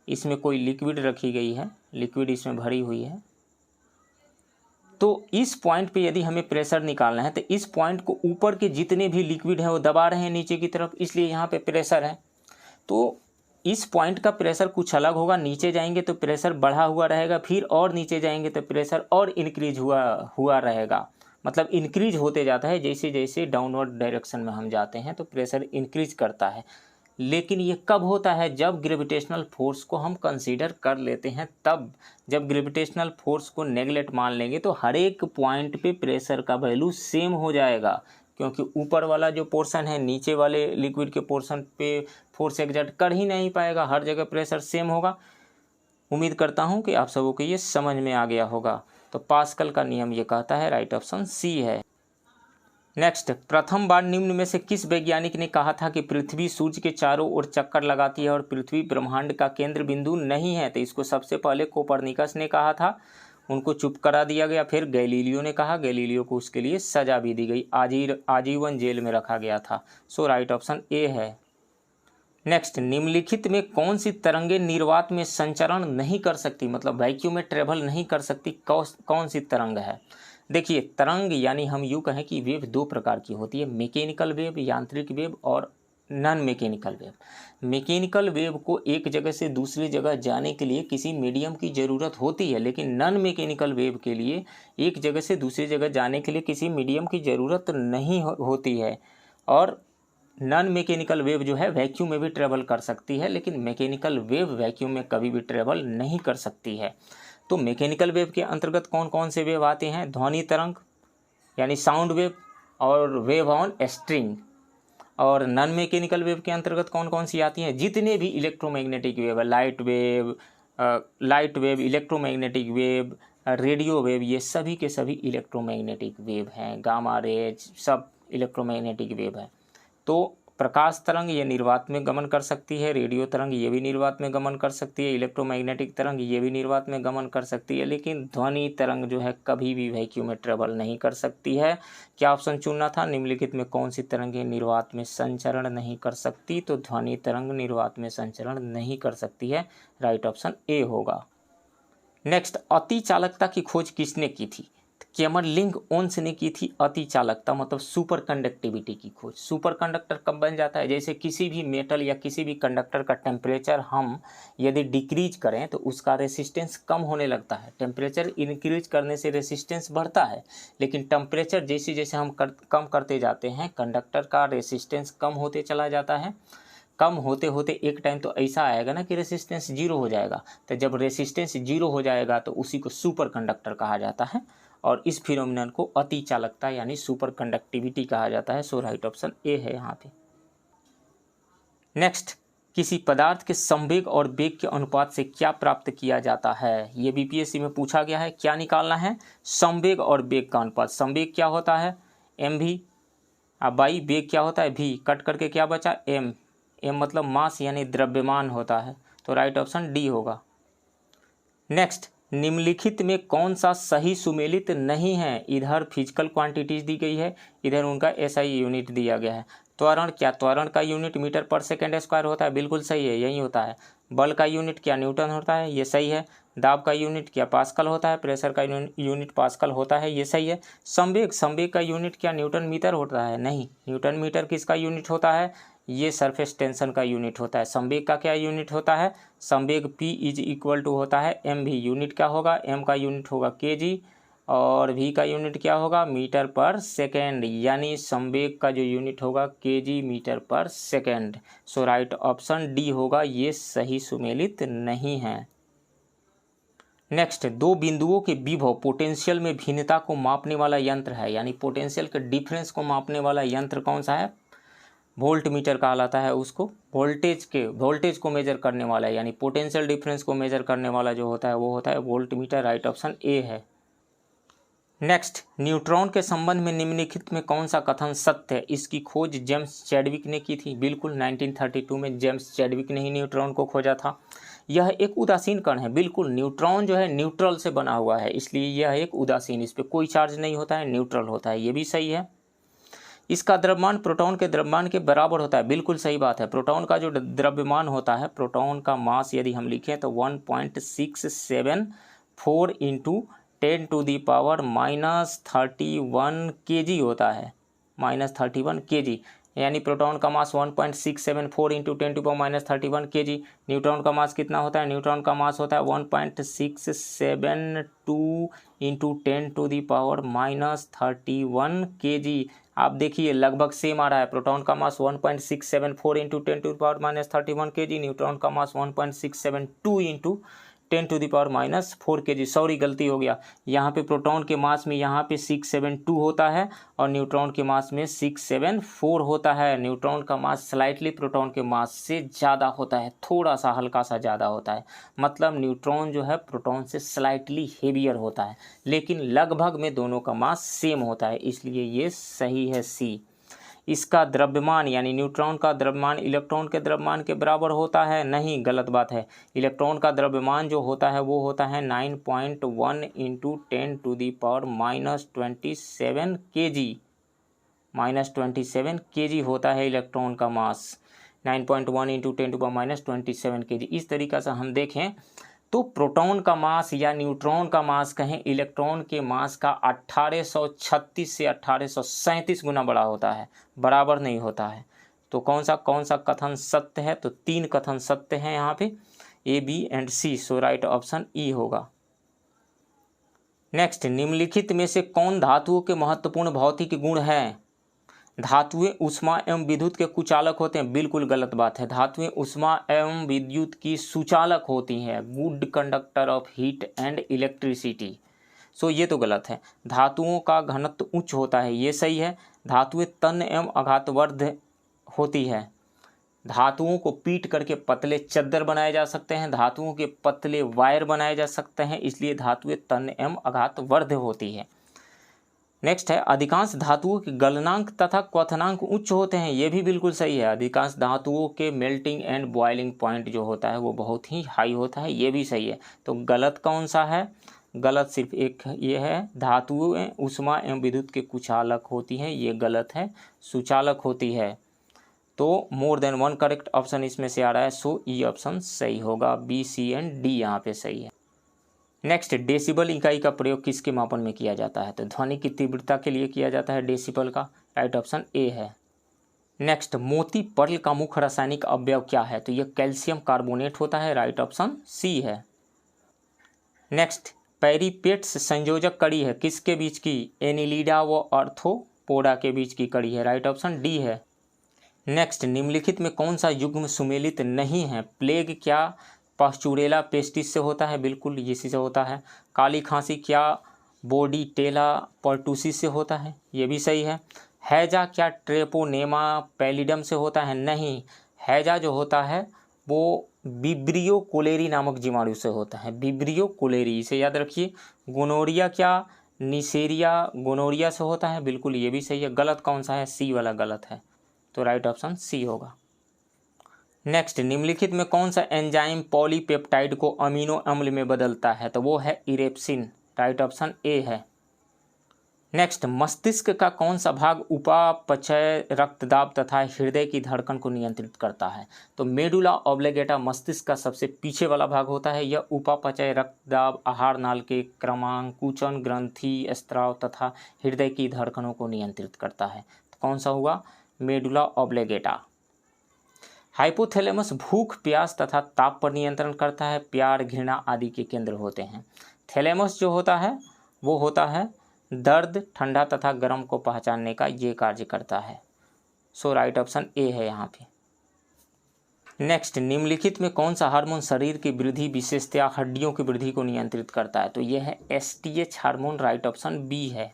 इसमें कोई लिक्विड रखी गई है, लिक्विड इसमें भरी हुई है, तो इस पॉइंट पे यदि हमें प्रेशर निकालना है तो इस पॉइंट को ऊपर के जितने भी लिक्विड हैं वो दबा रहे हैं नीचे की तरफ, इसलिए यहाँ पे प्रेशर है। तो इस पॉइंट का प्रेशर कुछ अलग होगा, नीचे जाएंगे तो प्रेशर बढ़ा हुआ रहेगा, फिर और नीचे जाएंगे तो प्रेशर और इंक्रीज हुआ रहेगा, मतलब इंक्रीज होते जाता है। जैसे जैसे डाउनवर्ड डायरेक्शन में हम जाते हैं तो प्रेशर इंक्रीज करता है। लेकिन ये कब होता है? जब ग्रेविटेशनल फोर्स को हम कंसीडर कर लेते हैं तब। जब ग्रेविटेशनल फोर्स को नेगलेक्ट मान लेंगे तो हर एक पॉइंट पे प्रेशर का वैल्यू सेम हो जाएगा, क्योंकि ऊपर वाला जो पोर्शन है नीचे वाले लिक्विड के पोर्शन पे फोर्स एग्जर्ट कर ही नहीं पाएगा, हर जगह प्रेशर सेम होगा। उम्मीद करता हूँ कि आप सबों को ये समझ में आ गया होगा। तो पास्कल का नियम ये कहता है, राइट ऑप्शन सी है। नेक्स्ट, प्रथम बार निम्न में से किस वैज्ञानिक ने कहा था कि पृथ्वी सूर्य के चारों ओर चक्कर लगाती है और पृथ्वी ब्रह्मांड का केंद्र बिंदु नहीं है? तो इसको सबसे पहले कोपरनिकस ने कहा था, उनको चुप करा दिया गया। फिर गैलीलियो ने कहा, गैलीलियो को उसके लिए सजा भी दी गई, आजीवन जेल में रखा गया था। सो राइट ऑप्शन ए है। नेक्स्ट, निम्नलिखित में कौन सी तरंगे निर्वात में संचरण नहीं कर सकती, मतलब वैक्यूम में ट्रेवल नहीं कर सकती, कौन सी तरंग है? देखिए, तरंग यानी हम यूँ कहें कि वेव दो प्रकार की होती है, मैकेनिकल वेव यांत्रिक वेव और non mechanical wave. Mechanical wave को एक जगह से दूसरी जगह जाने के लिए किसी मीडियम की ज़रूरत होती है, लेकिन नॉन मैकेनिकल वेव के लिए एक जगह से दूसरी जगह जाने के लिए किसी मीडियम की ज़रूरत नहीं होती है। और नॉन मैकेनिकल वेव जो है वैक्यूम में भी ट्रेवल कर सकती है, लेकिन मैकेनिकल वेव वैक्यूम में कभी भी ट्रेवल नहीं कर सकती है। तो मैकेनिकल वेव के अंतर्गत कौन कौन से वेव आते हैं? ध्वनि तरंग यानी साउंड वेव और वेव ऑन स्ट्रिंग। और नॉन मैकेनिकल वेव के अंतर्गत कौन कौन सी आती हैं? जितने भी इलेक्ट्रोमैग्नेटिक वेव है, light wave, electromagnetic wave, radio wave, ये सभी के सभी इलेक्ट्रोमैग्नेटिक वेव हैं। गामा रेज सब इलेक्ट्रोमैग्नेटिक वेव है। तो प्रकाश तरंग ये निर्वात में गमन कर सकती है, रेडियो तरंग ये भी निर्वात में गमन कर सकती है, इलेक्ट्रोमैग्नेटिक तरंग ये भी निर्वात में गमन कर सकती है, लेकिन ध्वनि तरंग जो है कभी भी वैक्यूम में ट्रेवल नहीं कर सकती है। क्या ऑप्शन चुनना था? निम्नलिखित में कौन सी तरंगें निर्वात में संचरण नहीं कर सकती? तो ध्वनि तरंग निर्वात में संचरण नहीं कर सकती है, राइट ऑप्शन ए होगा। नेक्स्ट, अति चालकता की खोज किसने की थी? कैमरलिंग ओन्स ने की थी अति चालकता, मतलब सुपर कंडक्टिविटी की खोज। सुपर कंडक्टर कब बन जाता है? जैसे किसी भी मेटल या किसी भी कंडक्टर का टेम्परेचर हम यदि डिक्रीज करें तो उसका रेसिस्टेंस कम होने लगता है। टेम्परेचर इंक्रीज करने से रेसिस्टेंस बढ़ता है, लेकिन टेम्परेचर जैसे जैसे हम कम करते जाते हैं कंडक्टर का रेसिस्टेंस कम होते चला जाता है। कम होते होते एक टाइम तो ऐसा आएगा ना कि रेसिस्टेंस जीरो हो जाएगा। तो जब रेसिस्टेंस जीरो हो जाएगा तो उसी को सुपर कंडक्टर कहा जाता है, और इस फिनोमिनन को अति चालकता यानी सुपर कंडक्टिविटी कहा जाता है। सो राइट ऑप्शन ए है यहाँ पे। नेक्स्ट, किसी पदार्थ के संवेग और वेग के अनुपात से क्या प्राप्त किया जाता है? ये बीपीएससी में पूछा गया है। क्या निकालना है? संवेग और वेग का अनुपात। संवेग क्या होता है? एम वी बाई वेग क्या होता है? वी। कट करके क्या बचा? एम। एम मतलब मास यानी द्रव्यमान होता है। तो राइट ऑप्शन डी होगा। नेक्स्ट, निम्नलिखित में कौन सा सही सुमेलित नहीं है? इधर फिजिकल क्वांटिटीज दी गई है, इधर उनका एसआई यूनिट दिया गया है। त्वरण क्या? त्वरण का यूनिट मीटर पर सेकेंड स्क्वायर होता है, बिल्कुल सही है, यही होता है। बल का यूनिट क्या? न्यूटन होता है, ये सही है। दाब का यूनिट क्या? पास्कल होता है। प्रेशर का यूनिट पास्कल होता है, ये सही है। संवेग का यूनिट क्या? न्यूटन मीटर होता है, नहीं। न्यूटन मीटर किसका यूनिट होता है? ये सरफेस टेंशन का यूनिट होता है। संवेग का क्या यूनिट होता है? संवेग P इज इक्वल टू होता है mv। यूनिट क्या होगा? m का यूनिट होगा kg और v का यूनिट क्या होगा? मीटर पर सेकेंड, यानी संवेग का जो यूनिट होगा kg मीटर पर सेकेंड। सो राइट ऑप्शन डी होगा, ये सही सुमेलित नहीं है। नेक्स्ट, दो बिंदुओं के विभव पोटेंशियल में भिन्नता को मापने वाला यंत्र है, यानी पोटेंशियल के डिफरेंस को मापने वाला यंत्र कौन सा है? वोल्ट मीटर कहलाता है उसको। वोल्टेज को मेजर करने वाला है, यानी पोटेंशियल डिफरेंस को मेजर करने वाला जो होता है वो होता है voltmeter, right option A है। नेक्स्ट, न्यूट्रॉन के संबंध में निम्नलिखित में कौन सा कथन सत्य है? इसकी खोज जेम्स चैडविक ने की थी, बिल्कुल 1932 में जेम्स चैडविक ने ही न्यूट्रॉन को खोजा था। यह एक उदासीन कण है, बिल्कुल। न्यूट्रॉन जो है न्यूट्रल से बना हुआ है, इसलिए यह एक उदासीन, इस पर कोई चार्ज नहीं होता है, न्यूट्रल होता है, ये भी सही है। इसका द्रव्यमान प्रोटॉन के द्रव्यमान के बराबर होता है, बिल्कुल सही बात है। प्रोटॉन का जो द्रव्यमान होता है, प्रोटॉन का मास यदि हम लिखें तो 1.674 इंटू 10⁻³ kg होता है, -31 kg। यानी प्रोटॉन का मास 1.674 इंटू 10⁻³ kg। न्यूट्रॉन का मास कितना होता है? न्यूट्रॉन का मास होता है 1.672 इंटू 10⁻³ kg। आप देखिए लगभग सेम आ रहा है। प्रोटॉन का मास 1.674 इंटू 10⁻³ kg, न्यूट्रॉन का मास 1.672 इंटू 10⁻⁴ kg। सॉरी गलती हो गया, यहाँ पे प्रोटॉन के मास में यहाँ पे 672 होता है और न्यूट्रॉन के मास में 674 होता है। न्यूट्रॉन का मास स्लाइटली प्रोटॉन के मास से ज़्यादा होता है, थोड़ा सा हल्का सा ज़्यादा होता है। मतलब न्यूट्रॉन जो है प्रोटॉन से स्लाइटली हेवियर होता है, लेकिन लगभग में दोनों का मास सेम होता है, इसलिए ये सही है सी। इसका द्रव्यमान यानी न्यूट्रॉन का द्रव्यमान इलेक्ट्रॉन के द्रव्यमान के बराबर होता है? नहीं, गलत बात है। इलेक्ट्रॉन का द्रव्यमान जो होता है वो होता है 9.1 इंटू 10⁻27 kg। -27 kg होता है इलेक्ट्रॉन का मास, 9.1 इंटू 10⁻27 kg। इस तरीक़े से हम देखें तो प्रोटॉन का मास या न्यूट्रॉन का मास कहें इलेक्ट्रॉन के मास का 1836 से 1837 गुना बड़ा होता है, बराबर नहीं होता है। तो कौन सा कथन सत्य है? तो 3 कथन सत्य हैं यहाँ पे, A, B and C. So right option E होगा। नेक्स्ट, निम्नलिखित में से कौन धातुओं के महत्वपूर्ण भौतिक गुण है? धातुएं ऊष्मा एवं विद्युत के कुचालक होते हैं। बिल्कुल गलत बात है। धातुएं ऊष्मा एवं विद्युत की सुचालक होती हैं, good conductor of heat and electricity. So ये तो गलत है। धातुओं का घनत्व उच्च होता है, ये सही है। धातुएं तन्य एवं आघातवर्ध होती है। धातुओं को पीट करके पतले चद्दर बनाए जा सकते हैं, धातुओं के पतले वायर बनाए जा सकते हैं, इसलिए धातुएं तन्य एवं आघातवर्ध होती है। नेक्स्ट है, अधिकांश धातुओं के गलनांक तथा क्वथनांक उच्च होते हैं। ये भी बिल्कुल सही है। अधिकांश धातुओं के मेल्टिंग एंड बॉइलिंग पॉइंट जो होता है वो बहुत ही हाई होता है, ये भी सही है। तो गलत कौन सा है? गलत सिर्फ एक ये है, धातुएं ऊष्मा एवं विद्युत के कुचालक होती हैं, ये गलत है, सुचालक होती है। तो मोर देन वन करेक्ट ऑप्शन इसमें से आ रहा है, सो ई ऑप्शन सही होगा। बी, सी एंड डी यहाँ पे सही है। नेक्स्ट, डेसिबल इकाई का प्रयोग किसके मापन में किया जाता है? तो ध्वनि की तीव्रता के लिए किया जाता है डेसिबल का। राइट ऑप्शन ए है। नेक्स्ट, मोती पर्ल का मुख्य रासायनिक अवयव क्या है? तो यह कैल्शियम कार्बोनेट होता है। राइट ऑप्शन सी है। नेक्स्ट, पेरिपेट्स संयोजक कड़ी है किसके बीच की? एनिलिडा व आर्थ्रोपोडा के बीच की कड़ी है। राइट ऑप्शन डी है। नेक्स्ट, निम्नलिखित में कौन सा युग्म सुमेलित नहीं है? प्लेग क्या पास्चुरेला पेस्टिस से होता है? बिल्कुल इसी से होता है। काली खांसी क्या बोर्डीटेला पर्टुसिस से होता है? ये भी सही है। हैजा क्या ट्रेपोनेमा पैलिडम से होता है? नहीं, हैजा जो होता है वो विब्रियो कोलेरी नामक जीवाणु से होता है, विब्रियो कोलेरी, इसे याद रखिए। गोनोरिया क्या निसेरिया गोनोरिया से होता है? बिल्कुल ये भी सही है। गलत कौन सा है? सी वाला गलत है, तो राइट ऑप्शन सी होगा। नेक्स्ट, निम्नलिखित में कौन सा एंजाइम पॉलीपेप्टाइड को अमीनो अम्ल में बदलता है? तो वो है इरेप्सिन। राइट ऑप्शन ए है। नेक्स्ट, मस्तिष्क का कौन सा भाग उपापचय, रक्तदाब तथा हृदय की धड़कन को नियंत्रित करता है? तो मेडुला ऑब्लिगेटा मस्तिष्क का सबसे पीछे वाला भाग होता है। यह उपापचय, रक्तदाब, आहार नाल के क्रमांकुचन, ग्रंथि स्त्राव तथा हृदय की धड़कनों को नियंत्रित करता है। तो कौन सा हुआ? मेडुला ऑब्लिगेटा। हाइपोथैलेमस भूख, प्यास तथा ताप पर नियंत्रण करता है, प्यार, घृणा आदि के केंद्र होते हैं। थैलेमस जो होता है वो होता है दर्द, ठंडा तथा गर्म को पहचानने का ये कार्य करता है। सो राइट ऑप्शन ए है यहाँ पे। नेक्स्ट, निम्नलिखित में कौन सा हार्मोन शरीर की वृद्धि, विशेषतया हड्डियों की वृद्धि को नियंत्रित करता है? तो यह है STH hormone. Right option B है।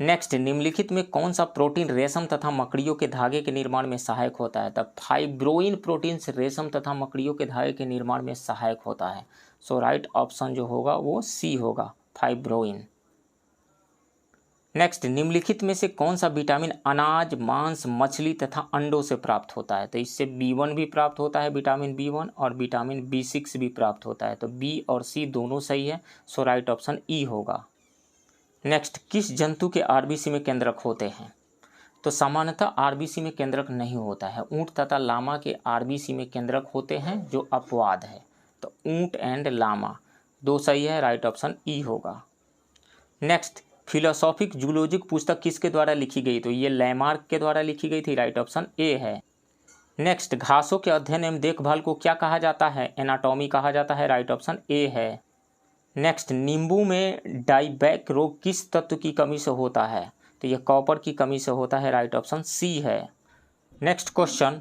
नेक्स्ट, निम्नलिखित में कौन सा प्रोटीन रेशम तथा मकड़ियों के धागे के निर्माण में सहायक होता है? तब फाइब्रोइन प्रोटीन से रेशम तथा मकड़ियों के धागे के निर्माण में सहायक होता है। सो राइट ऑप्शन जो होगा वो सी होगा, फाइब्रोइन। नेक्स्ट, निम्नलिखित में से कौन सा विटामिन अनाज, मांस, मछली तथा अंडों से प्राप्त होता है? तो इससे B1 भी प्राप्त होता है, विटामिन B1, और विटामिन B6 भी प्राप्त होता है। तो बी और सी दोनों सही है। सो राइट ऑप्शन ई होगा। नेक्स्ट, किस जंतु के आरबीसी में केंद्रक होते हैं? तो सामान्यतः आरबीसी में केंद्रक नहीं होता है। ऊंट तथा लामा के आरबीसी में केंद्रक होते हैं, जो अपवाद है। तो ऊंट एंड लामा दो सही है। राइट ऑप्शन ई होगा। नेक्स्ट, फिलोसॉफिक जूलॉजिक पुस्तक किसके द्वारा लिखी गई? तो ये लैमार्क के द्वारा लिखी गई थी। राइट ऑप्शन ए है। नेक्स्ट, घासों के अध्ययन एवं देखभाल को क्या कहा जाता है? एनाटॉमी कहा जाता है। राइट ऑप्शन ए है। नेक्स्ट, नींबू में डाइबैक रोग किस तत्व की कमी से होता है? तो यह कॉपर की कमी से होता है। राइट ऑप्शन सी है। नेक्स्ट क्वेश्चन,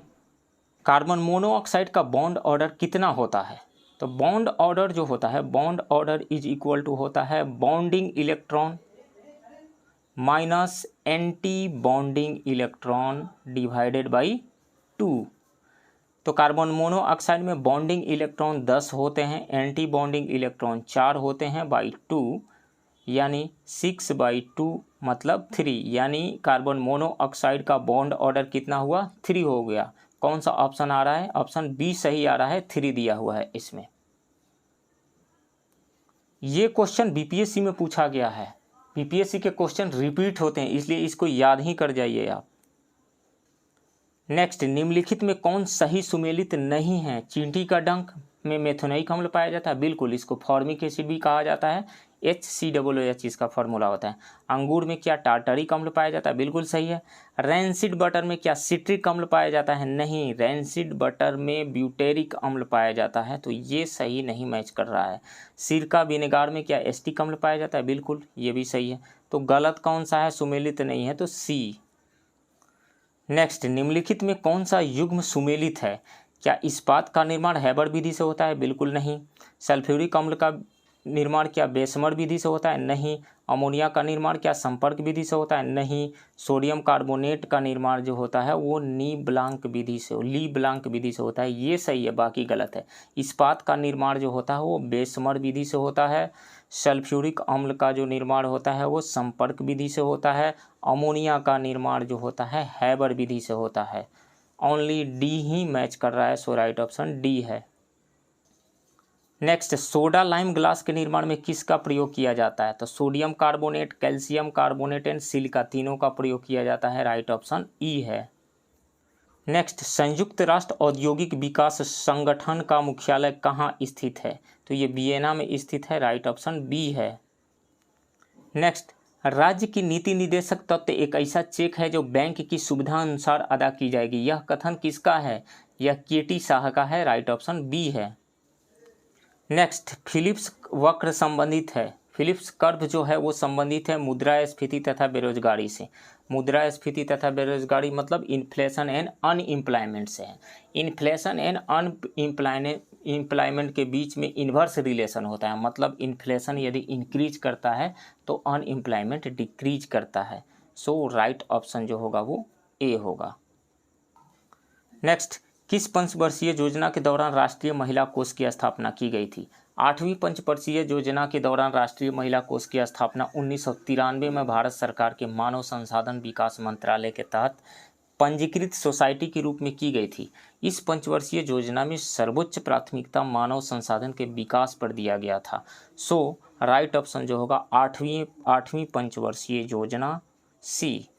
कार्बन मोनोऑक्साइड का बॉन्ड ऑर्डर कितना होता है? तो बॉन्ड ऑर्डर जो होता है, bond order is equal to होता है bonding electron minus anti bonding electron divided by 2। तो कार्बन मोनोऑक्साइड में बॉन्डिंग इलेक्ट्रॉन 10 होते हैं, एंटी बॉन्डिंग इलेक्ट्रॉन 4 होते हैं बाई 2, यानी 6/2 मतलब 3, यानी कार्बन मोनोऑक्साइड का बॉन्ड ऑर्डर कितना हुआ? 3 हो गया। कौन सा ऑप्शन आ रहा है? ऑप्शन बी सही आ रहा है, 3 दिया हुआ है इसमें। ये क्वेश्चन बीपीएससी में पूछा गया है। बीपीएससी के क्वेश्चन रिपीट होते हैं, इसलिए इसको याद ही कर जाइए आप। नेक्स्ट, निम्नलिखित में कौन सही सुमेलित नहीं है? चींटी का डंक में मेथोनिक अम्ल पाया जाता है, बिल्कुल, इसको फॉर्मिक एसिड भी कहा जाता है, HCOOH इसका फॉर्मूला होता है। अंगूर में क्या टार्टरिक अम्ल पाया जाता है? बिल्कुल सही है। रैंसिड बटर में क्या सिट्रिक अम्ल पाया जाता है? नहीं, रैंसिड बटर में ब्यूटेरिक अम्ल पाया जाता है, तो ये सही नहीं मैच कर रहा है। सिरका विनेगार में क्या एस्टिक अम्ल पाया जाता है? बिल्कुल, ये भी सही है। तो गलत कौन सा है? सुमेलित नहीं है, तो सी। नेक्स्ट, निम्नलिखित में कौन सा युग्म सुमेलित है? क्या इस्पात का निर्माण हैबर विधि से होता है? बिल्कुल नहीं। सल्फ्यूरिक अम्ल का निर्माण क्या बेसमर विधि से होता है? नहीं। अमोनिया का निर्माण क्या संपर्क विधि से होता है? नहीं। सोडियम कार्बोनेट का निर्माण जो होता है वो ली ब्लांक विधि से होता है, ये सही है, बाकी गलत है। इस्पात का निर्माण जो होता है वो बेसमर विधि से होता है। सल्फ्यूरिक अम्ल का जो निर्माण होता है वो संपर्क विधि से होता है। अमोनिया का निर्माण जो होता है हैबर विधि से होता है। ओनली डी ही मैच कर रहा है, सो राइट ऑप्शन डी है। नेक्स्ट, सोडा लाइम ग्लास के निर्माण में किसका प्रयोग किया जाता है? तो sodium carbonate, calcium carbonate and silica तीनों का प्रयोग किया जाता है। राइट ऑप्शन ई है। नेक्स्ट, संयुक्त राष्ट्र औद्योगिक विकास संगठन का मुख्यालय कहाँ स्थित है? तो ये वियना में स्थित है। राइट ऑप्शन बी है। नेक्स्ट, राज्य की नीति निर्देशक तत्व एक ऐसा चेक है जो बैंक की सुविधा अनुसार अदा की जाएगी, यह कथन किसका है? यह केटी शाह का है। राइट ऑप्शन बी है। नेक्स्ट, फिलिप्स वक्र संबंधित है, फिलिप्स कर्व जो है वो संबंधित है मुद्रास्फीति तथा बेरोजगारी से। मुद्रास्फीति तथा बेरोजगारी मतलब इन्फ्लेशन एंड अनएम्प्लॉयमेंट से है। इन्फ्लेशन एंड अनएम्प्लॉयमेंट के बीच में इन्वर्स रिलेशन होता है, मतलब इन्फ्लेशन यदि इंक्रीज करता है तो अनएम्प्लॉयमेंट डिक्रीज करता है। सो राइट ऑप्शन जो होगा वो ए होगा। नेक्स्ट, किस पंचवर्षीय योजना के दौरान राष्ट्रीय महिला कोष की स्थापना की गई थी? 8वीं पंचवर्षीय योजना के दौरान राष्ट्रीय महिला कोष की स्थापना 1993 में भारत सरकार के मानव संसाधन विकास मंत्रालय के तहत पंजीकृत सोसाइटी के रूप में की गई थी। इस पंचवर्षीय योजना में सर्वोच्च प्राथमिकता मानव संसाधन के विकास पर दिया गया था। सो राइट ऑप्शन जो होगा आठवीं पंचवर्षीय योजना, सी।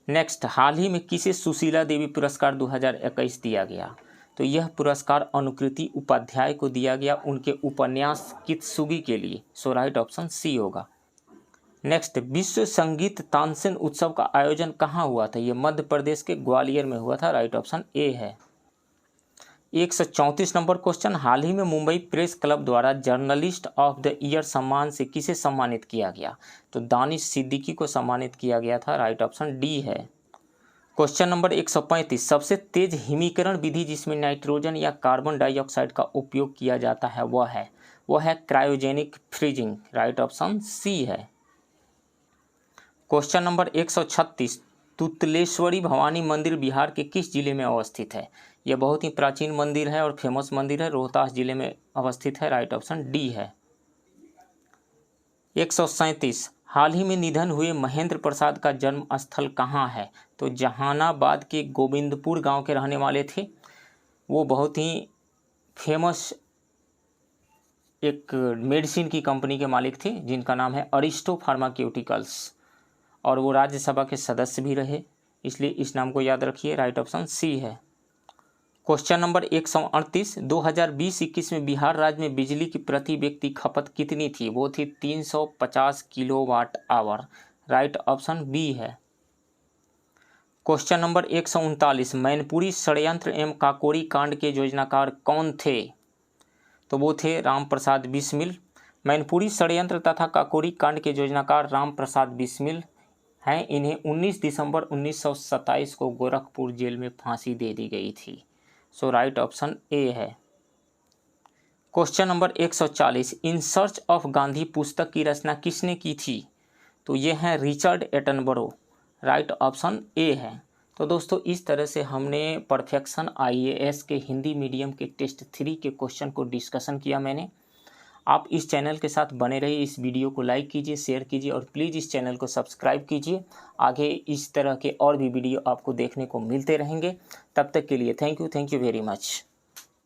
नेक्स्ट, हाल ही में किसे सुशीला देवी पुरस्कार 2021 दिया गया? तो यह पुरस्कार अनुकृति उपाध्याय को दिया गया उनके उपन्यास कित्सुगी के लिए। सो राइट ऑप्शन सी होगा। नेक्स्ट, विश्व संगीत तानसेन उत्सव का आयोजन कहाँ हुआ था? यह मध्य प्रदेश के ग्वालियर में हुआ था। राइट ऑप्शन ए है। 134 नंबर क्वेश्चन, हाल ही में मुंबई प्रेस क्लब द्वारा जर्नलिस्ट ऑफ द ईयर सम्मान से किसे सम्मानित किया गया? तो दानिश सिद्दीकी को सम्मानित किया गया था। राइट ऑप्शन डी है। क्वेश्चन नंबर 135, सबसे तेज हिमीकरण विधि जिसमें नाइट्रोजन या कार्बन डाइऑक्साइड का उपयोग किया जाता है वह है cryogenic freezing. Right option C है। क्वेश्चन नंबर 136, तुतलेश्वरी भवानी मंदिर बिहार के किस जिले में अवस्थित है? यह बहुत ही प्राचीन मंदिर है और फेमस मंदिर है, रोहतास जिले में अवस्थित है। राइट ऑप्शन डी है। 137, हाल ही में निधन हुए महेंद्र प्रसाद का जन्म स्थल कहाँ है? तो जहानाबाद के गोविंदपुर गांव के रहने वाले थे। वो बहुत ही फेमस एक मेडिसिन की कंपनी के मालिक थे जिनका नाम है अरिस्टो फार्मास्यूटिकल्स, और वो राज्यसभा के सदस्य भी रहे, इसलिए इस नाम को याद रखिए। राइट ऑप्शन सी है। क्वेश्चन नंबर 138, 2020-21 में बिहार राज्य में बिजली की प्रति व्यक्ति खपत कितनी थी? वो थी 350 kilowatt hour. Right option B है। क्वेश्चन नंबर 139, मैनपुरी षड्यंत्र एवं काकोरी कांड के योजनाकार कौन थे? तो वो थे राम प्रसाद बिस्मिल। मैनपुरी षड्यंत्र तथा काकोरी कांड के योजनाकार राम प्रसाद बिस्मिल हैं। इन्हें 19 दिसंबर 1927 को गोरखपुर जेल में फांसी दे दी गई थी। सो राइट ऑप्शन ए है। Question number 140, in search of Gandhi पुस्तक की रचना किसने की थी? तो ये हैं Richard Attenborough. Right option A है। तो दोस्तों इस तरह से हमने परफेक्शन IAS के हिंदी मीडियम के टेस्ट 3 के क्वेश्चन को डिस्कशन किया मैंने। आप इस चैनल के साथ बने रहिए, इस वीडियो को लाइक कीजिए, शेयर कीजिए और प्लीज़ इस चैनल को सब्सक्राइब कीजिए। आगे इस तरह के और भी वीडियो आपको देखने को मिलते रहेंगे। तब तक के लिए थैंक यू वेरी मच।